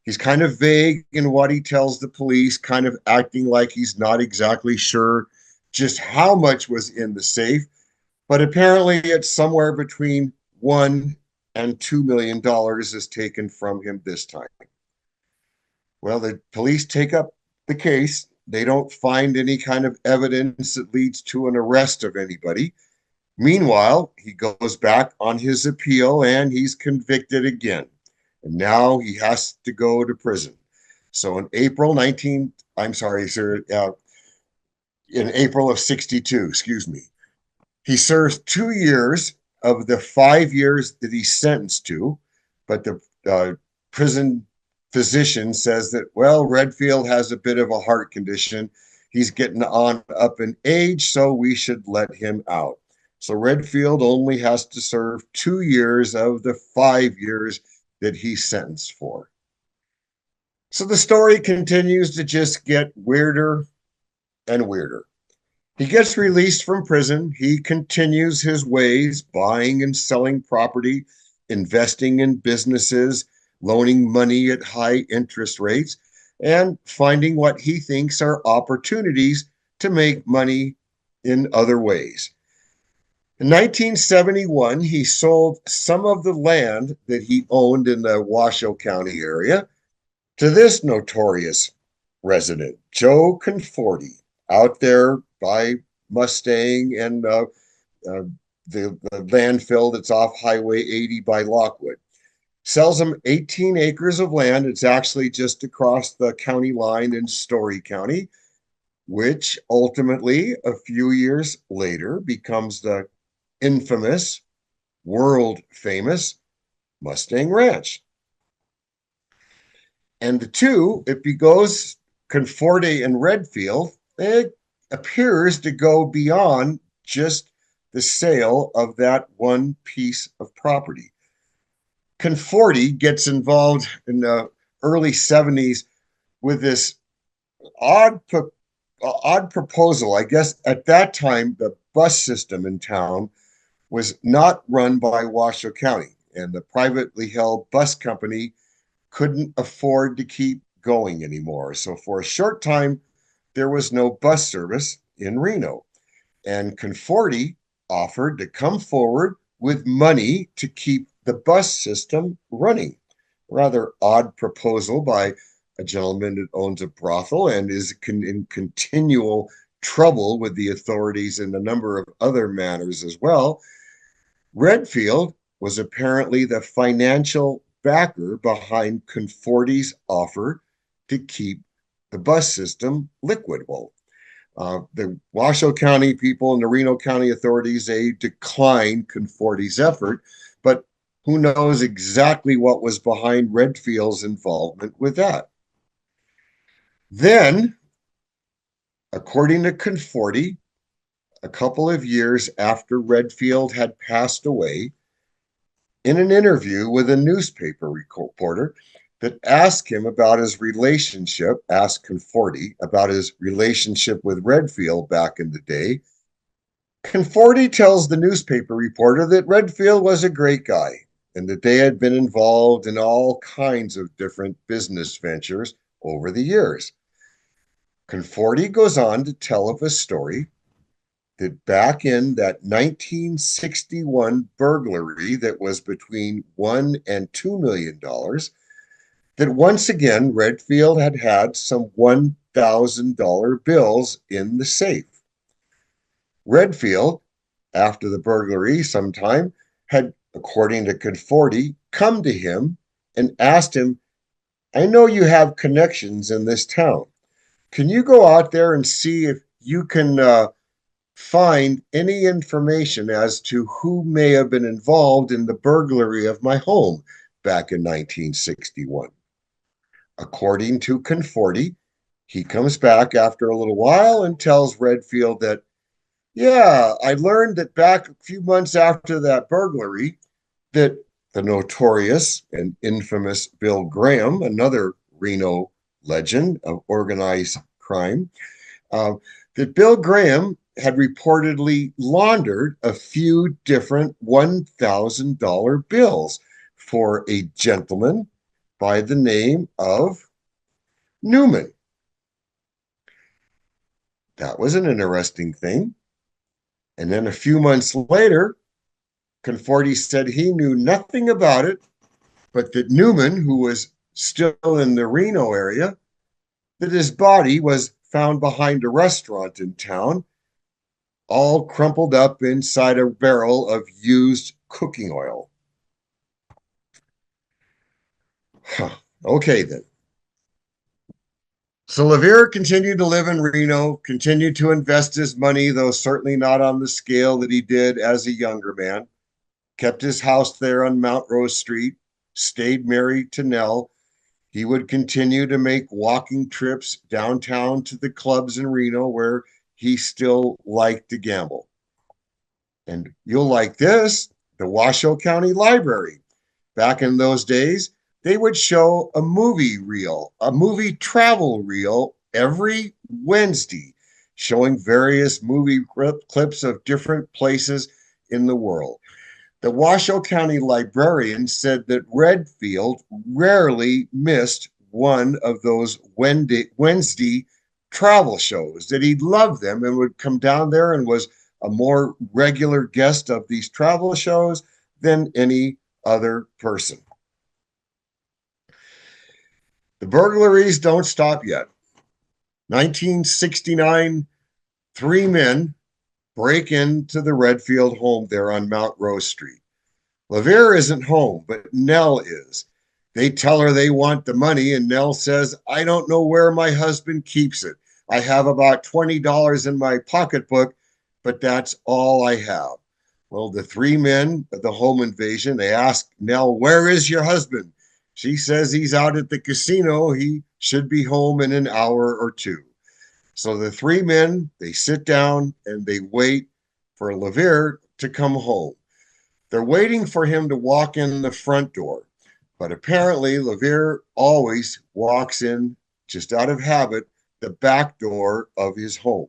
He's kind of vague in what he tells the police, kind of acting like he's not exactly sure just how much was in the safe, but apparently it's somewhere between $1 and $2 million is taken from him this time. Well, the police take up the case. They don't find any kind of evidence that leads to an arrest of anybody. Meanwhile, he goes back on his appeal and he's convicted again. And now he has to go to prison. So in April of 62, he serves 2 years of the 5 years that he's sentenced to, but the prison physician says that, well, Redfield has a bit of a heart condition. He's getting on up in age, so we should let him out. So Redfield only has to serve 2 years of the 5 years that he's sentenced for. So the story continues to just get weirder and weirder. He gets released from prison. He continues his ways, buying and selling property, investing in businesses, loaning money at high interest rates, and finding what he thinks are opportunities to make money in other ways. In 1971, he sold some of the land that he owned in the Washoe County area to this notorious resident, Joe Conforti, out there by Mustang and the landfill that's off Highway 80 by Lockwood. Sells him 18 acres of land. It's actually just across the county line in Story County, which ultimately, a few years later, becomes the infamous, world famous Mustang Ranch. And the two, if he goes Conforti and Redfield, it appears to go beyond just the sale of that one piece of property. Conforti gets involved in the early 70s with this odd proposal. I guess at that time, the bus system in town was not run by Washoe County, and the privately held bus company couldn't afford to keep going anymore. So for a short time, there was no bus service in Reno. And Conforti offered to come forward with money to keep the bus system running. Rather odd proposal by a gentleman that owns a brothel and is in continual trouble with the authorities in a number of other matters as well. Redfield was apparently the financial backer behind Conforti's offer to keep the bus system liquid. Well, the Washoe County people and the Reno County authorities, they declined Conforti's effort, but who knows exactly what was behind Redfield's involvement with that. Then, according to Conforti, a couple of years after Redfield had passed away, in an interview with a newspaper reporter that asked him about his relationship, asked Conforti about his relationship with Redfield back in the day, Conforti tells the newspaper reporter that Redfield was a great guy and that they had been involved in all kinds of different business ventures over the years. Conforti goes on to tell of a story that back in that 1961 burglary that was between $1 and $2 million, that once again Redfield had had some $1,000 bills in the safe. Redfield, after the burglary sometime, had, according to Conforti, come to him and asked him, "I know you have connections in this town. Can you go out there and see if you can find any information as to who may have been involved in the burglary of my home back in 1961. According to Conforti, he comes back after a little while and tells Redfield that, yeah, I learned that back a few months after that burglary, that the notorious and infamous Bill Graham, another Reno legend of organized crime, that Bill Graham had reportedly laundered a few different $1,000 bills for a gentleman by the name of Newman. That was an interesting thing. And then a few months later, Conforti said he knew nothing about it, but that Newman, who was still in the Reno area, that his body was found behind a restaurant in town, all crumpled up inside a barrel of used cooking oil. Okay, then. So LaVere continued to live in Reno, continued to invest his money, though certainly not on the scale that he did as a younger man, kept his house there on Mount Rose Street, stayed married to Nell. He would continue to make walking trips downtown to the clubs in Reno where he still liked to gamble. And you'll like this, the Washoe County Library. Back in those days, they would show a movie reel, a movie travel reel every Wednesday, showing various movie clips of different places in the world. The Washoe County librarian said that Redfield rarely missed one of those Wednesday travel shows, that he loved them and would come down there and was a more regular guest of these travel shows than any other person. The burglaries don't stop yet. 1969, 3 men break into the Redfield home there on Mount Rose Street. LaVere isn't home, but Nell is. They tell her they want the money, and Nell says, "I don't know where my husband keeps it. I have about $20 in my pocketbook, but that's all I have." Well, the 3 men at the home invasion, they ask Nell, "Where is your husband?" She says he's out at the casino. He should be home in an hour or 2. So the 3 men, they sit down and they wait for LaVere to come home. They're waiting for him to walk in the front door, but apparently LaVere always walks in, just out of habit, the back door of his home.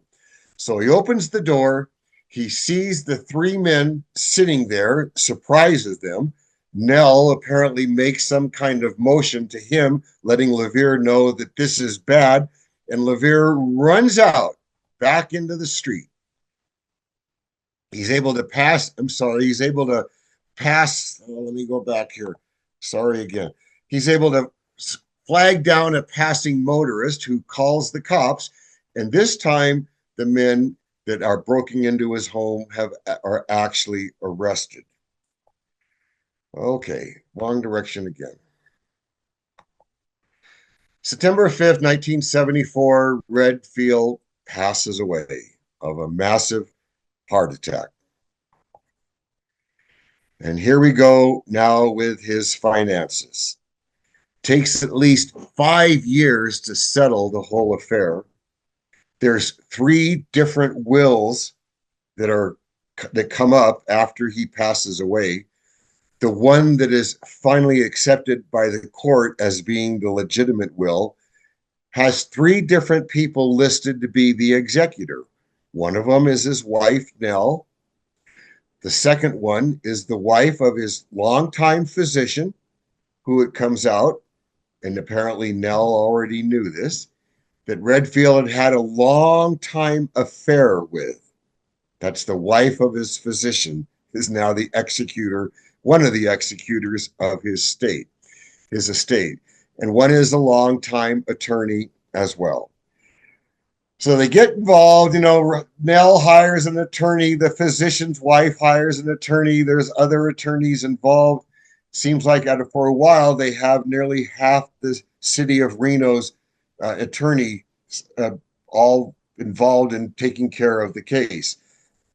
So he opens the door, he sees the three men sitting there, surprises them. Neal apparently makes some kind of motion to him, letting LaVere know that this is bad, and LaVere runs out back into the street. He's able to pass, he's able to pass, let me go back here. Sorry again. He's able to flag down a passing motorist who calls the cops, and this time the men that are breaking into his home are actually arrested. Okay, wrong direction again. September 5th, 1974, Redfield passes away of a massive heart attack. And here we go now with his finances. Takes at least 5 years to settle the whole affair. There's 3 different wills that come up after he passes away. The one that is finally accepted by the court as being the legitimate will has 3 different people listed to be the executor. One of them is his wife, Neal. The second one is the wife of his longtime physician, who it comes out, and apparently Neal already knew this, that Redfield had a long time affair with. That's the wife of his physician, is now the executor, one of the executors of his estate. And one is a longtime attorney as well. So they get involved, Neal hires an attorney, the physician's wife hires an attorney, there's other attorneys involved. Seems like for a while they have nearly half the city of Reno's attorney all involved in taking care of the case.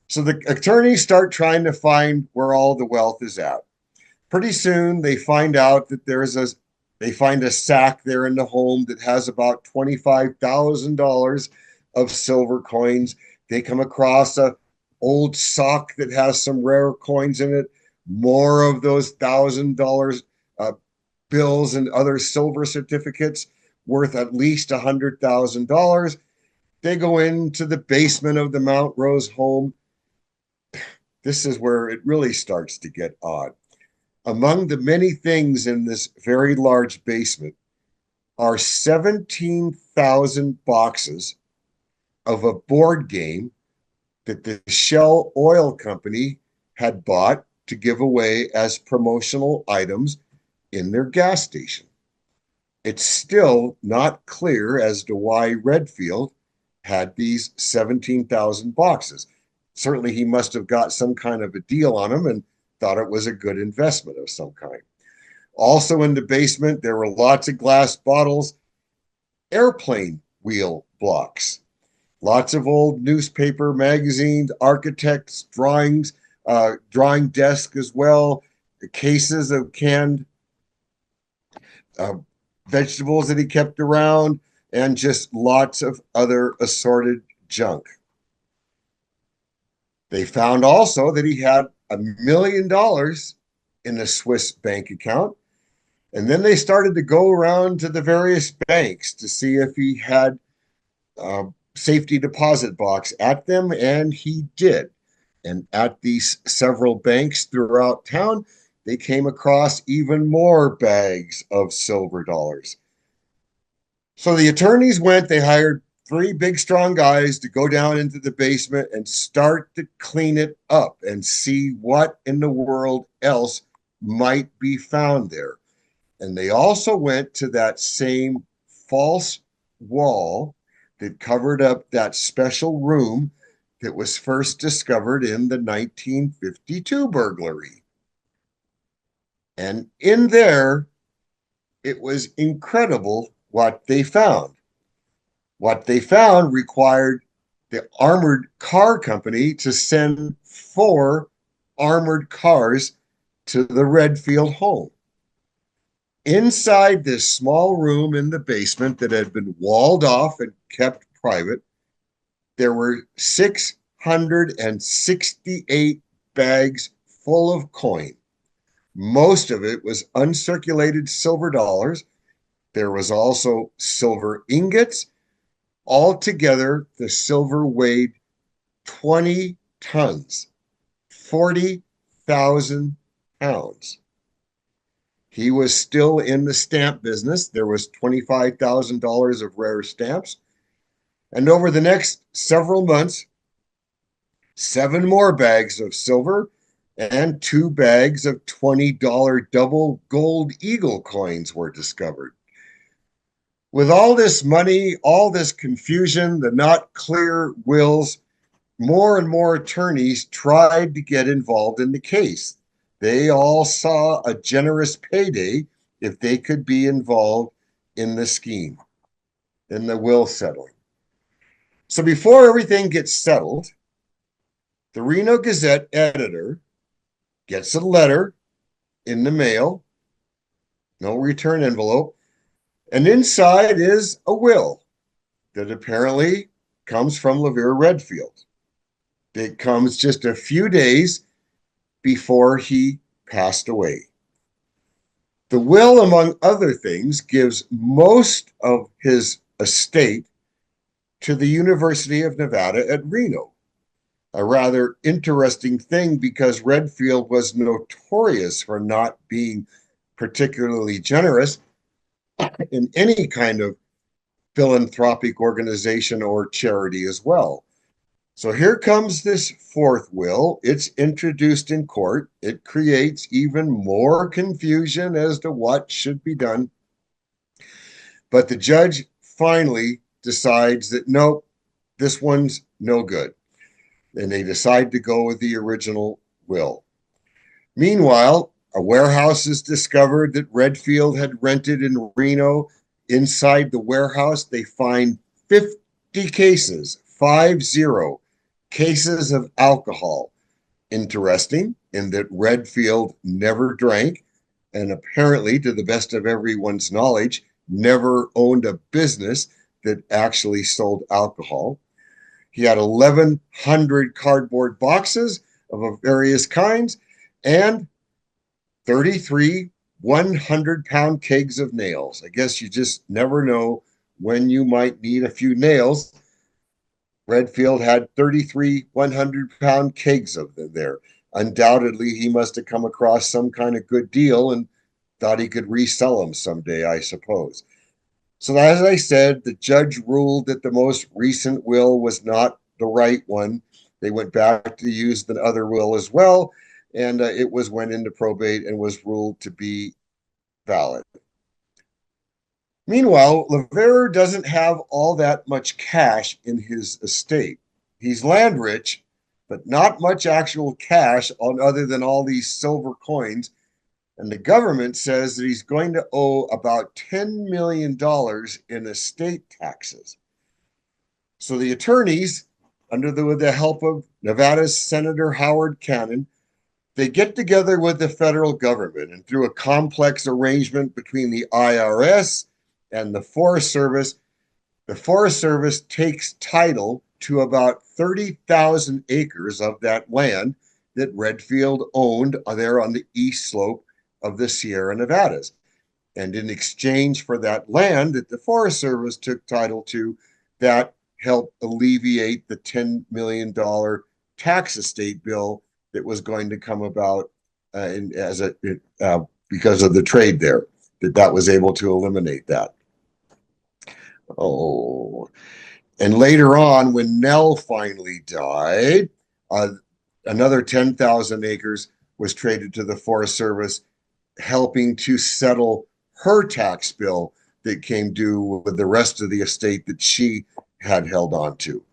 So the attorneys start trying to find where all the wealth is at. Pretty soon they find out that they find a sack there in the home that has about $25,000 of silver coins. They come across a old sock that has some rare coins in it, more of those $1,000 bills and other silver certificates worth at least $100,000. They go into the basement of the Mount Rose home. This is where it really starts to get odd. Among the many things in this very large basement are 17,000 boxes of a board game that the Shell Oil Company had bought to give away as promotional items in their gas station. It's still not clear as to why Redfield had these 17,000 boxes. Certainly he must have got some kind of a deal on them and thought it was a good investment of some kind. Also in the basement, there were lots of glass bottles, airplane wheel blocks, lots of old newspaper, magazines, architects' drawings, drawing desk as well, cases of canned vegetables that he kept around, and just lots of other assorted junk. They found also that he had $1 million in a Swiss bank account. And then they started to go around to the various banks to see if he had safety deposit box at them, and he did. And at these several banks throughout town, they came across even more bags of silver dollars. So the attorneys went, they hired 3 big, strong guys to go down into the basement and start to clean it up and see what in the world else might be found there. And they also went to that same false wall that covered up that special room that was first discovered in the 1952 burglary. And in there, it was incredible what they found. What they found required the armored car company to send 4 armored cars to the Redfield home. Inside this small room in the basement that had been walled off and kept private, there were 668 bags full of coin. Most of it was uncirculated silver dollars. There was also silver ingots. Altogether, the silver weighed 20 tons, 40,000 pounds. He was still in the stamp business. There was $25,000 of rare stamps. And over the next several months, 7 more bags of silver and 2 bags of $20 double gold eagle coins were discovered. With all this money, all this confusion, the not clear wills, more and more attorneys tried to get involved in the case. They all saw a generous payday if they could be involved in the scheme, in the will settling. So before everything gets settled, the Reno Gazette editor gets a letter in the mail, no return envelope, and inside is a will that apparently comes from LaVere Redfield. It comes just a few days before he passed away. The will, among other things, gives most of his estate to the University of Nevada at Reno. A rather interesting thing because Redfield was notorious for not being particularly generous in any kind of philanthropic organization or charity as well. So here comes this fourth will. It's introduced in court. It creates even more confusion as to what should be done. But the judge finally decides that, nope, this one's no good. And they decide to go with the original will. Meanwhile, a warehouse is discovered that Redfield had rented in Reno. Inside the warehouse, they find 50 cases, 50 cases of alcohol. Interesting in that Redfield never drank and apparently, to the best of everyone's knowledge, never owned a business that actually sold alcohol. He had 1,100 cardboard boxes of various kinds and 33 100-pound kegs of nails. I guess you just never know when you might need a few nails. Redfield had 33 100-pound kegs of them there. Undoubtedly, he must have come across some kind of good deal and thought he could resell them someday, I suppose. So as I said, the judge ruled that the most recent will was not the right one. They went back to use the other will as well, and it went into probate and was ruled to be valid. Meanwhile, LaVere doesn't have all that much cash in his estate. He's land rich, but not much actual cash on other than all these silver coins. And the government says that he's going to owe about $10 million in estate taxes. So the attorneys, under the help of Nevada's Senator Howard Cannon, they get together with the federal government, and through a complex arrangement between the IRS and the Forest Service takes title to about 30,000 acres of that land that Redfield owned there on the east slope of the Sierra Nevadas. And in exchange for that land that the Forest Service took title to, that helped alleviate the $10 million tax estate bill that was going to come about because of the trade there, that was able to eliminate that. Oh, and later on, when Neal finally died, another 10,000 acres was traded to the Forest Service, helping to settle her tax bill that came due with the rest of the estate that she had held on to.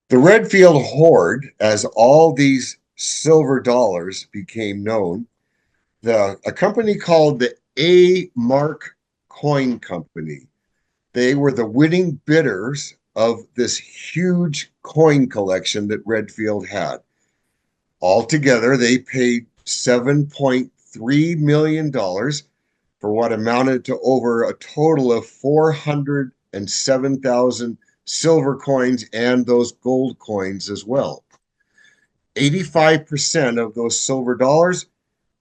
The Redfield hoard, as all these silver dollars became known, a company called the A. Mark Coin Company, they were the winning bidders of this huge coin collection that Redfield had. Altogether, they paid $7.3 million for what amounted to over a total of 407,000 silver coins and those gold coins as well. 85% of those silver dollars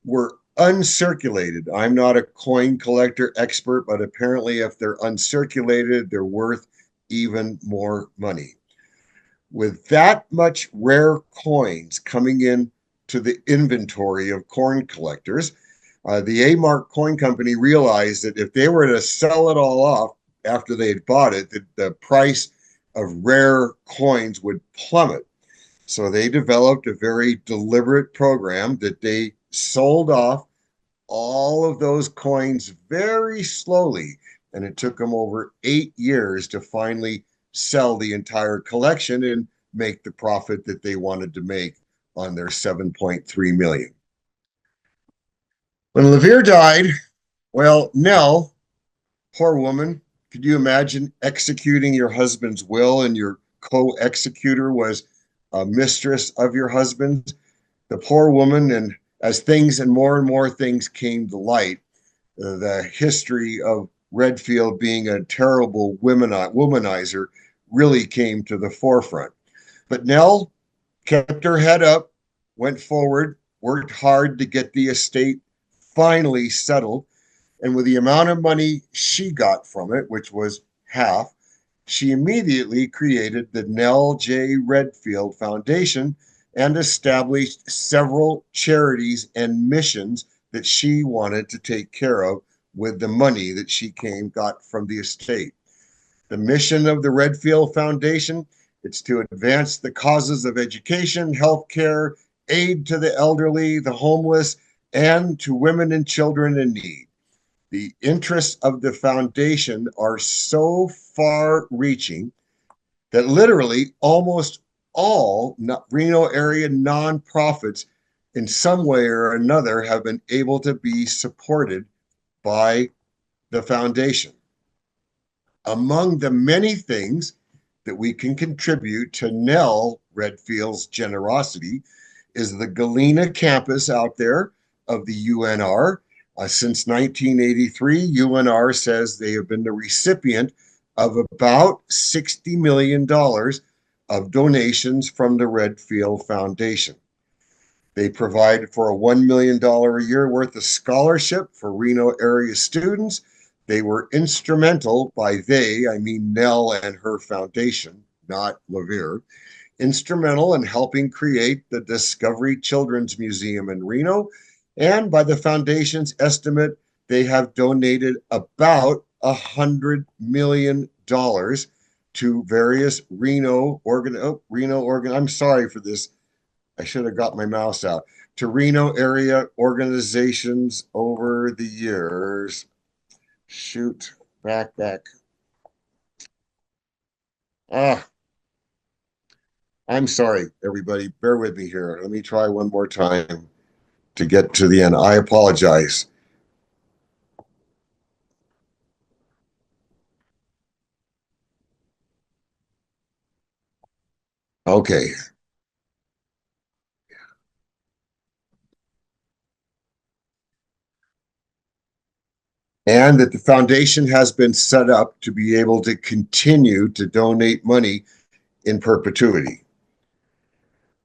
were uncirculated. I'm not a coin collector expert, but apparently if they're uncirculated, they're worth even more money. With that much rare coins coming in to the inventory of coin collectors, the A-Mark Coin Company realized that if they were to sell it all off after they had bought it, the price of rare coins would plummet. So they developed a very deliberate program that they sold off all of those coins very slowly. And it took them over 8 years to finally sell the entire collection and make the profit that they wanted to make on their 7.3 million. When LaVere died, well, Nell, poor woman, could you imagine executing your husband's will and your co-executor was a mistress of your husband? The poor woman, and as things and more things came to light, the history of Redfield being a terrible womanizer really came to the forefront. But Nell kept her head up, went forward, worked hard to get the estate finally settled. And with the amount of money she got from it, which was half, she immediately created the Nell J. Redfield Foundation and established several charities and missions that she wanted to take care of with the money that she got from the estate. The mission of the Redfield Foundation, it's to advance the causes of education, healthcare, aid to the elderly, the homeless, and to women and children in need. The interests of the foundation are so far-reaching that literally almost all Reno area nonprofits in some way or another have been able to be supported by the foundation. Among the many things that we can contribute to Nell Redfield's generosity is the Galena campus out there of the UNR. Since 1983, UNR says they have been the recipient of about $60 million of donations from the Redfield Foundation. They provide for a $1 million a year worth of scholarship for Reno area students. They were instrumental, by they, I mean Nell and her foundation, not LaVere, instrumental in helping create the Discovery Children's Museum in Reno. And by the foundation's estimate, they have donated about $100 million to various I'm sorry for this. I should have got my mouse out. To Reno area organizations over the years. Shoot, back. I'm sorry, everybody. Bear with me here. Let me try one more time to get to the end. I apologize. Okay. And that the foundation has been set up to be able to continue to donate money in perpetuity.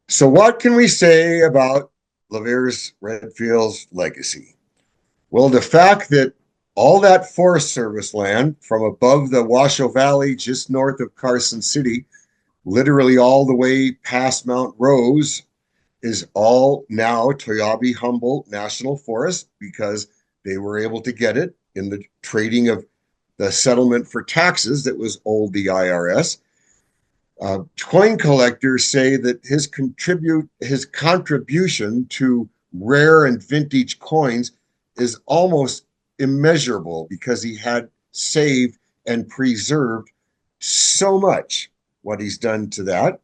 So what can we say about LaVere Redfield's legacy? Well, the fact that all that Forest Service land from above the Washoe Valley, just north of Carson City, literally all the way past Mount Rose, is all now Toyabe Humboldt National Forest because they were able to get it in the trading of the settlement for taxes that was owed the IRS. Coin collectors say that his contribution to rare and vintage coins is almost immeasurable because he had saved and preserved so much. What he's done to that.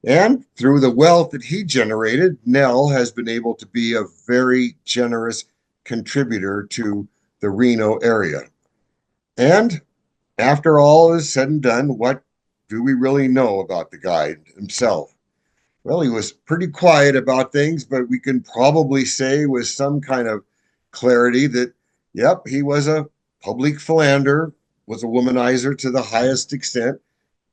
And through the wealth that he generated, Nell has been able to be a very generous contributor to the Reno area. And after all is said and done, what do we really know about the guy himself? Well, he was pretty quiet about things, but we can probably say with some kind of clarity that, yep, he was a public philanderer, was a womanizer to the highest extent,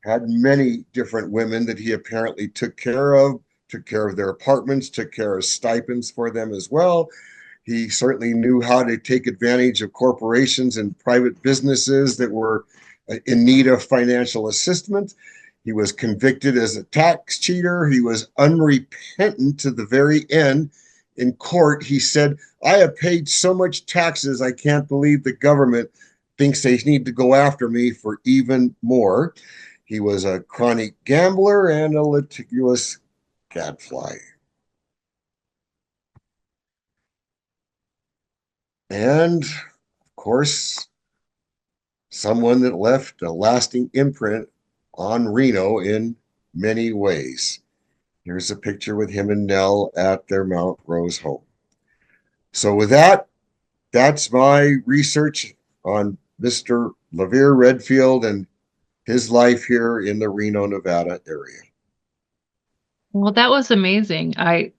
had many different women that he apparently took care of, took care of their apartments, took care of stipends for them as well. He certainly knew how to take advantage of corporations and private businesses that were in need of financial assistance. He was convicted as a tax cheater. He was unrepentant to the very end. In court, he said, "I have paid so much taxes, I can't believe the government thinks they need to go after me for even more." He was a chronic gambler and a litigious gadfly. And of course, someone that left a lasting imprint on Reno in many ways. Here's a picture with him and Nell at their Mount Rose home. So with that, that's my research on Mr. LaVere Redfield and his life here in the Reno, Nevada area. Well, that was amazing. I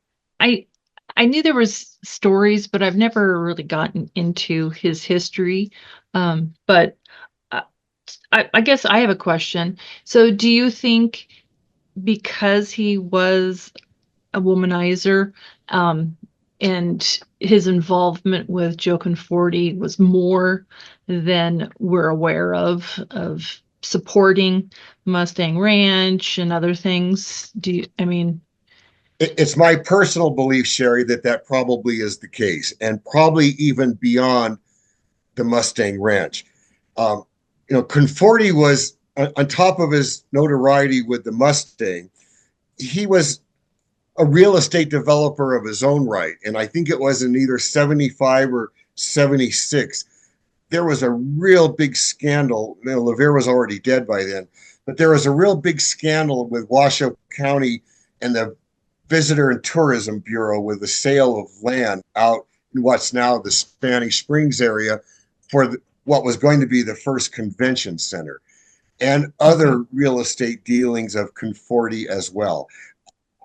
knew there was stories, but I've never really gotten into his history. But I guess I have a question. So do you think because he was a womanizer, and his involvement with Joe Conforti was more than we're aware of supporting Mustang Ranch and other things? It's my personal belief, Sherry, that probably is the case, and probably even beyond the Mustang Ranch. Conforti was, on top of his notoriety with the Mustang, he was a real estate developer of his own right. And I think it was in either 75 or 76. There was a real big scandal. LaVere was already dead by then, but there was a real big scandal with Washoe County and the Visitor and Tourism Bureau with the sale of land out in what's now the Spanish Springs area for what was going to be the first convention center, and other real estate dealings of Conforti as well.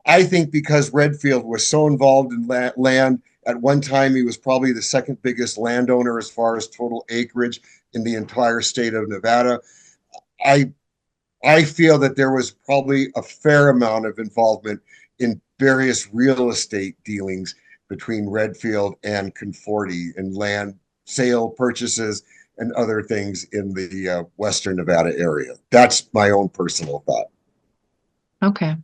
I think because Redfield was so involved in land, at one time he was probably the second biggest landowner as far as total acreage in the entire state of Nevada. I feel that there was probably a fair amount of involvement in various real estate dealings between Redfield and Conforti and land sale purchases and other things in the Western Nevada area. That's my own personal thought. Okay.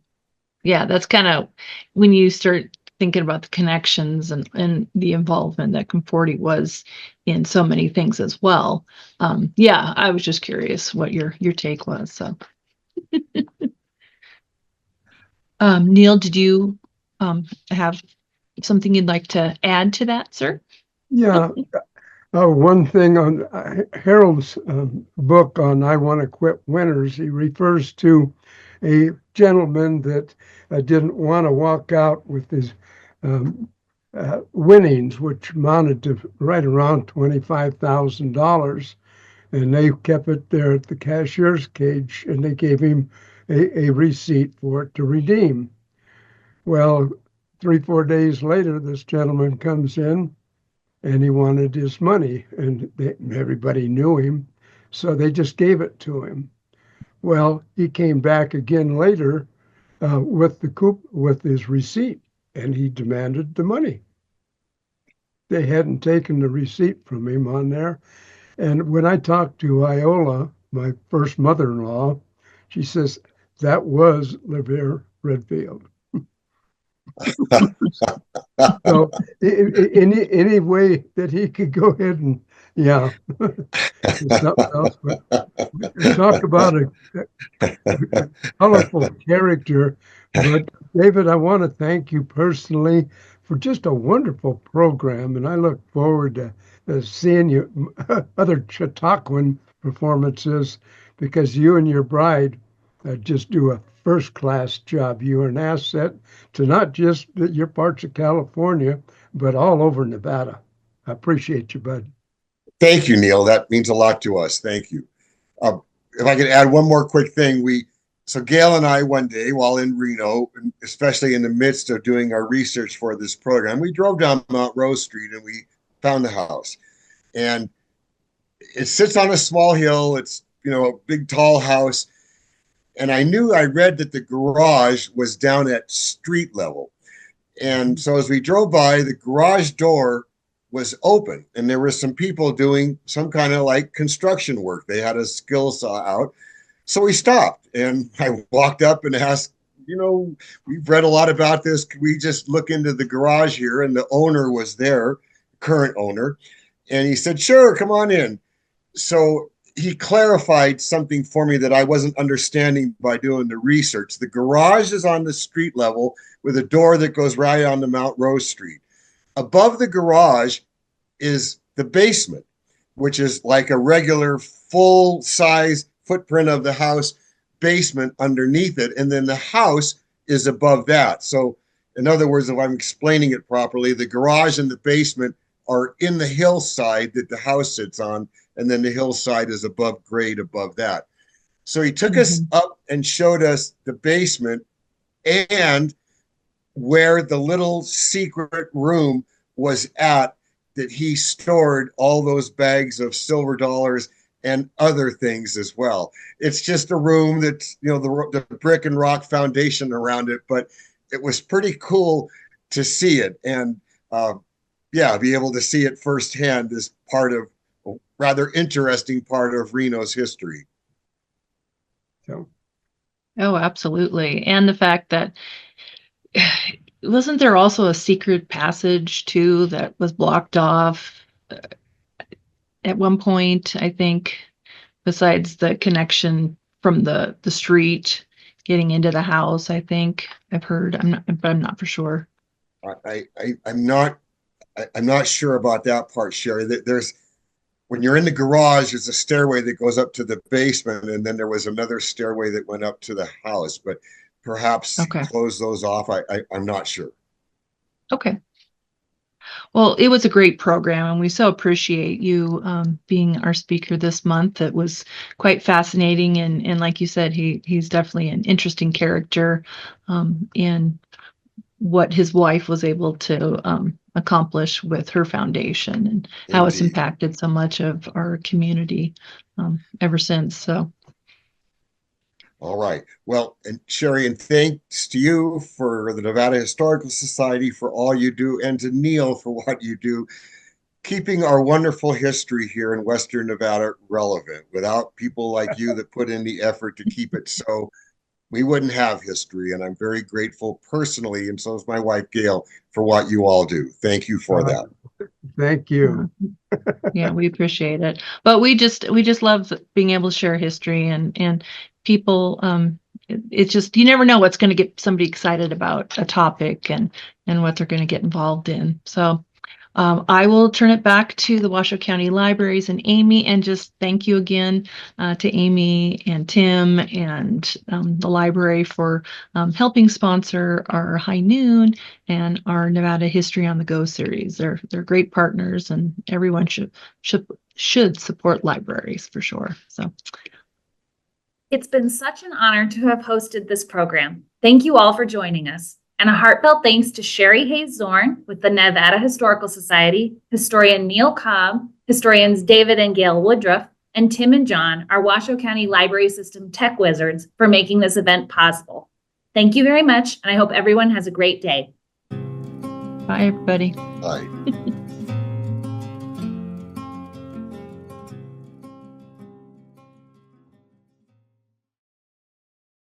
Yeah, that's kind of when you start thinking about the connections and the involvement that Conforti was in so many things as well. Yeah, I was just curious what your take was. So, Neal, did you have something you'd like to add to that, sir? Yeah. One thing on Harold's book on I Want to Quit Winners, he refers to a gentleman that didn't want to walk out with his winnings, which amounted to right around $25,000. And they kept it there at the cashier's cage, and they gave him a receipt for it to redeem. Well, 3-4 days later, this gentleman comes in and he wanted his money, and everybody knew him, so they just gave it to him. Well, he came back again later with his receipt, and he demanded the money. They hadn't taken the receipt from him on there. And when I talked to Iola, my first mother-in-law, she says, that was LaVere Redfield. So any way that he could go ahead and, yeah, something else. But talk about a colorful character. But David, I want to thank you personally for just a wonderful program, and I look forward to seeing you other Chautauquan performances, because you and your bride just do a first-class job. You are an asset to not just your parts of California, but all over Nevada. I appreciate you, bud. Thank you, Neal. That means a lot to us. Thank you. If I could add one more quick thing, so Gail and I one day while in Reno, especially in the midst of doing our research for this program, we drove down Mount Rose Street and we found the house. And it sits on a small hill. It's, a big tall house. And I knew I read that the garage was down at street level. And so as we drove by, the garage door was open and there were some people doing some kind of like construction work. They had a skill saw out. So we stopped and I walked up and asked, we've read a lot about this. Can we just look into the garage here? And the owner was there, current owner. And he said, sure, come on in. So he clarified something for me that I wasn't understanding by doing the research. The garage is on the street level with a door that goes right onto Mount Rose Street. Above the garage is the basement, which is like a regular full-size footprint of the house basement underneath it. And then the house is above that. So in other words, if I'm explaining it properly, the garage and the basement are in the hillside that the house sits on. And then the hillside is above grade above that. So he took us up and showed us the basement and where the little secret room was at that he stored all those bags of silver dollars and other things as well. It's just a room that's, the brick and rock foundation around it, but it was pretty cool to see it. And be able to see it firsthand is part of a rather interesting part of Reno's history. So. Oh, absolutely. And the fact that wasn't there also a secret passage too that was blocked off at one point, I think, besides the connection from the street getting into the house, I think I've heard. I'm not for sure. I'm not sure about that part, Sherry. There's when you're in the garage, there's a stairway that goes up to the basement, and then there was another stairway that went up to the house, but perhaps close those off. I'm not sure. Okay. Well, it was a great program, and we so appreciate you being our speaker this month. It was quite fascinating, and like you said, he's definitely an interesting character in what his wife was able to accomplish with her foundation and how it's impacted so much of our community ever since. So. All right. Well, and Sherry, and thanks to you for the Nevada Historical Society for all you do, and to Neal for what you do, keeping our wonderful history here in Western Nevada relevant. Without people like you that put in the effort to keep it so, we wouldn't have history. And I'm very grateful personally, and so is my wife, Gail, for what you all do. Thank you for that. Thank you. Yeah, we appreciate it. But we just love being able to share history and people. It's just, you never know what's going to get somebody excited about a topic and what they're going to get involved in. So I will turn it back to the Washoe County Libraries and Amy, and just thank you again to Amy and Tim and the library for helping sponsor our High Noon and our Nevada History on the Go series. They're great partners, and everyone should support libraries for sure. So. It's been such an honor to have hosted this program. Thank you all for joining us. And a heartfelt thanks to Sherry Hayes Zorn with the Nevada Historical Society, historian Neal Cobb, historians David and Gail Woodruff, and Tim and John, our Washoe County Library System tech wizards, for making this event possible. Thank you very much, and I hope everyone has a great day. Bye, everybody. Bye.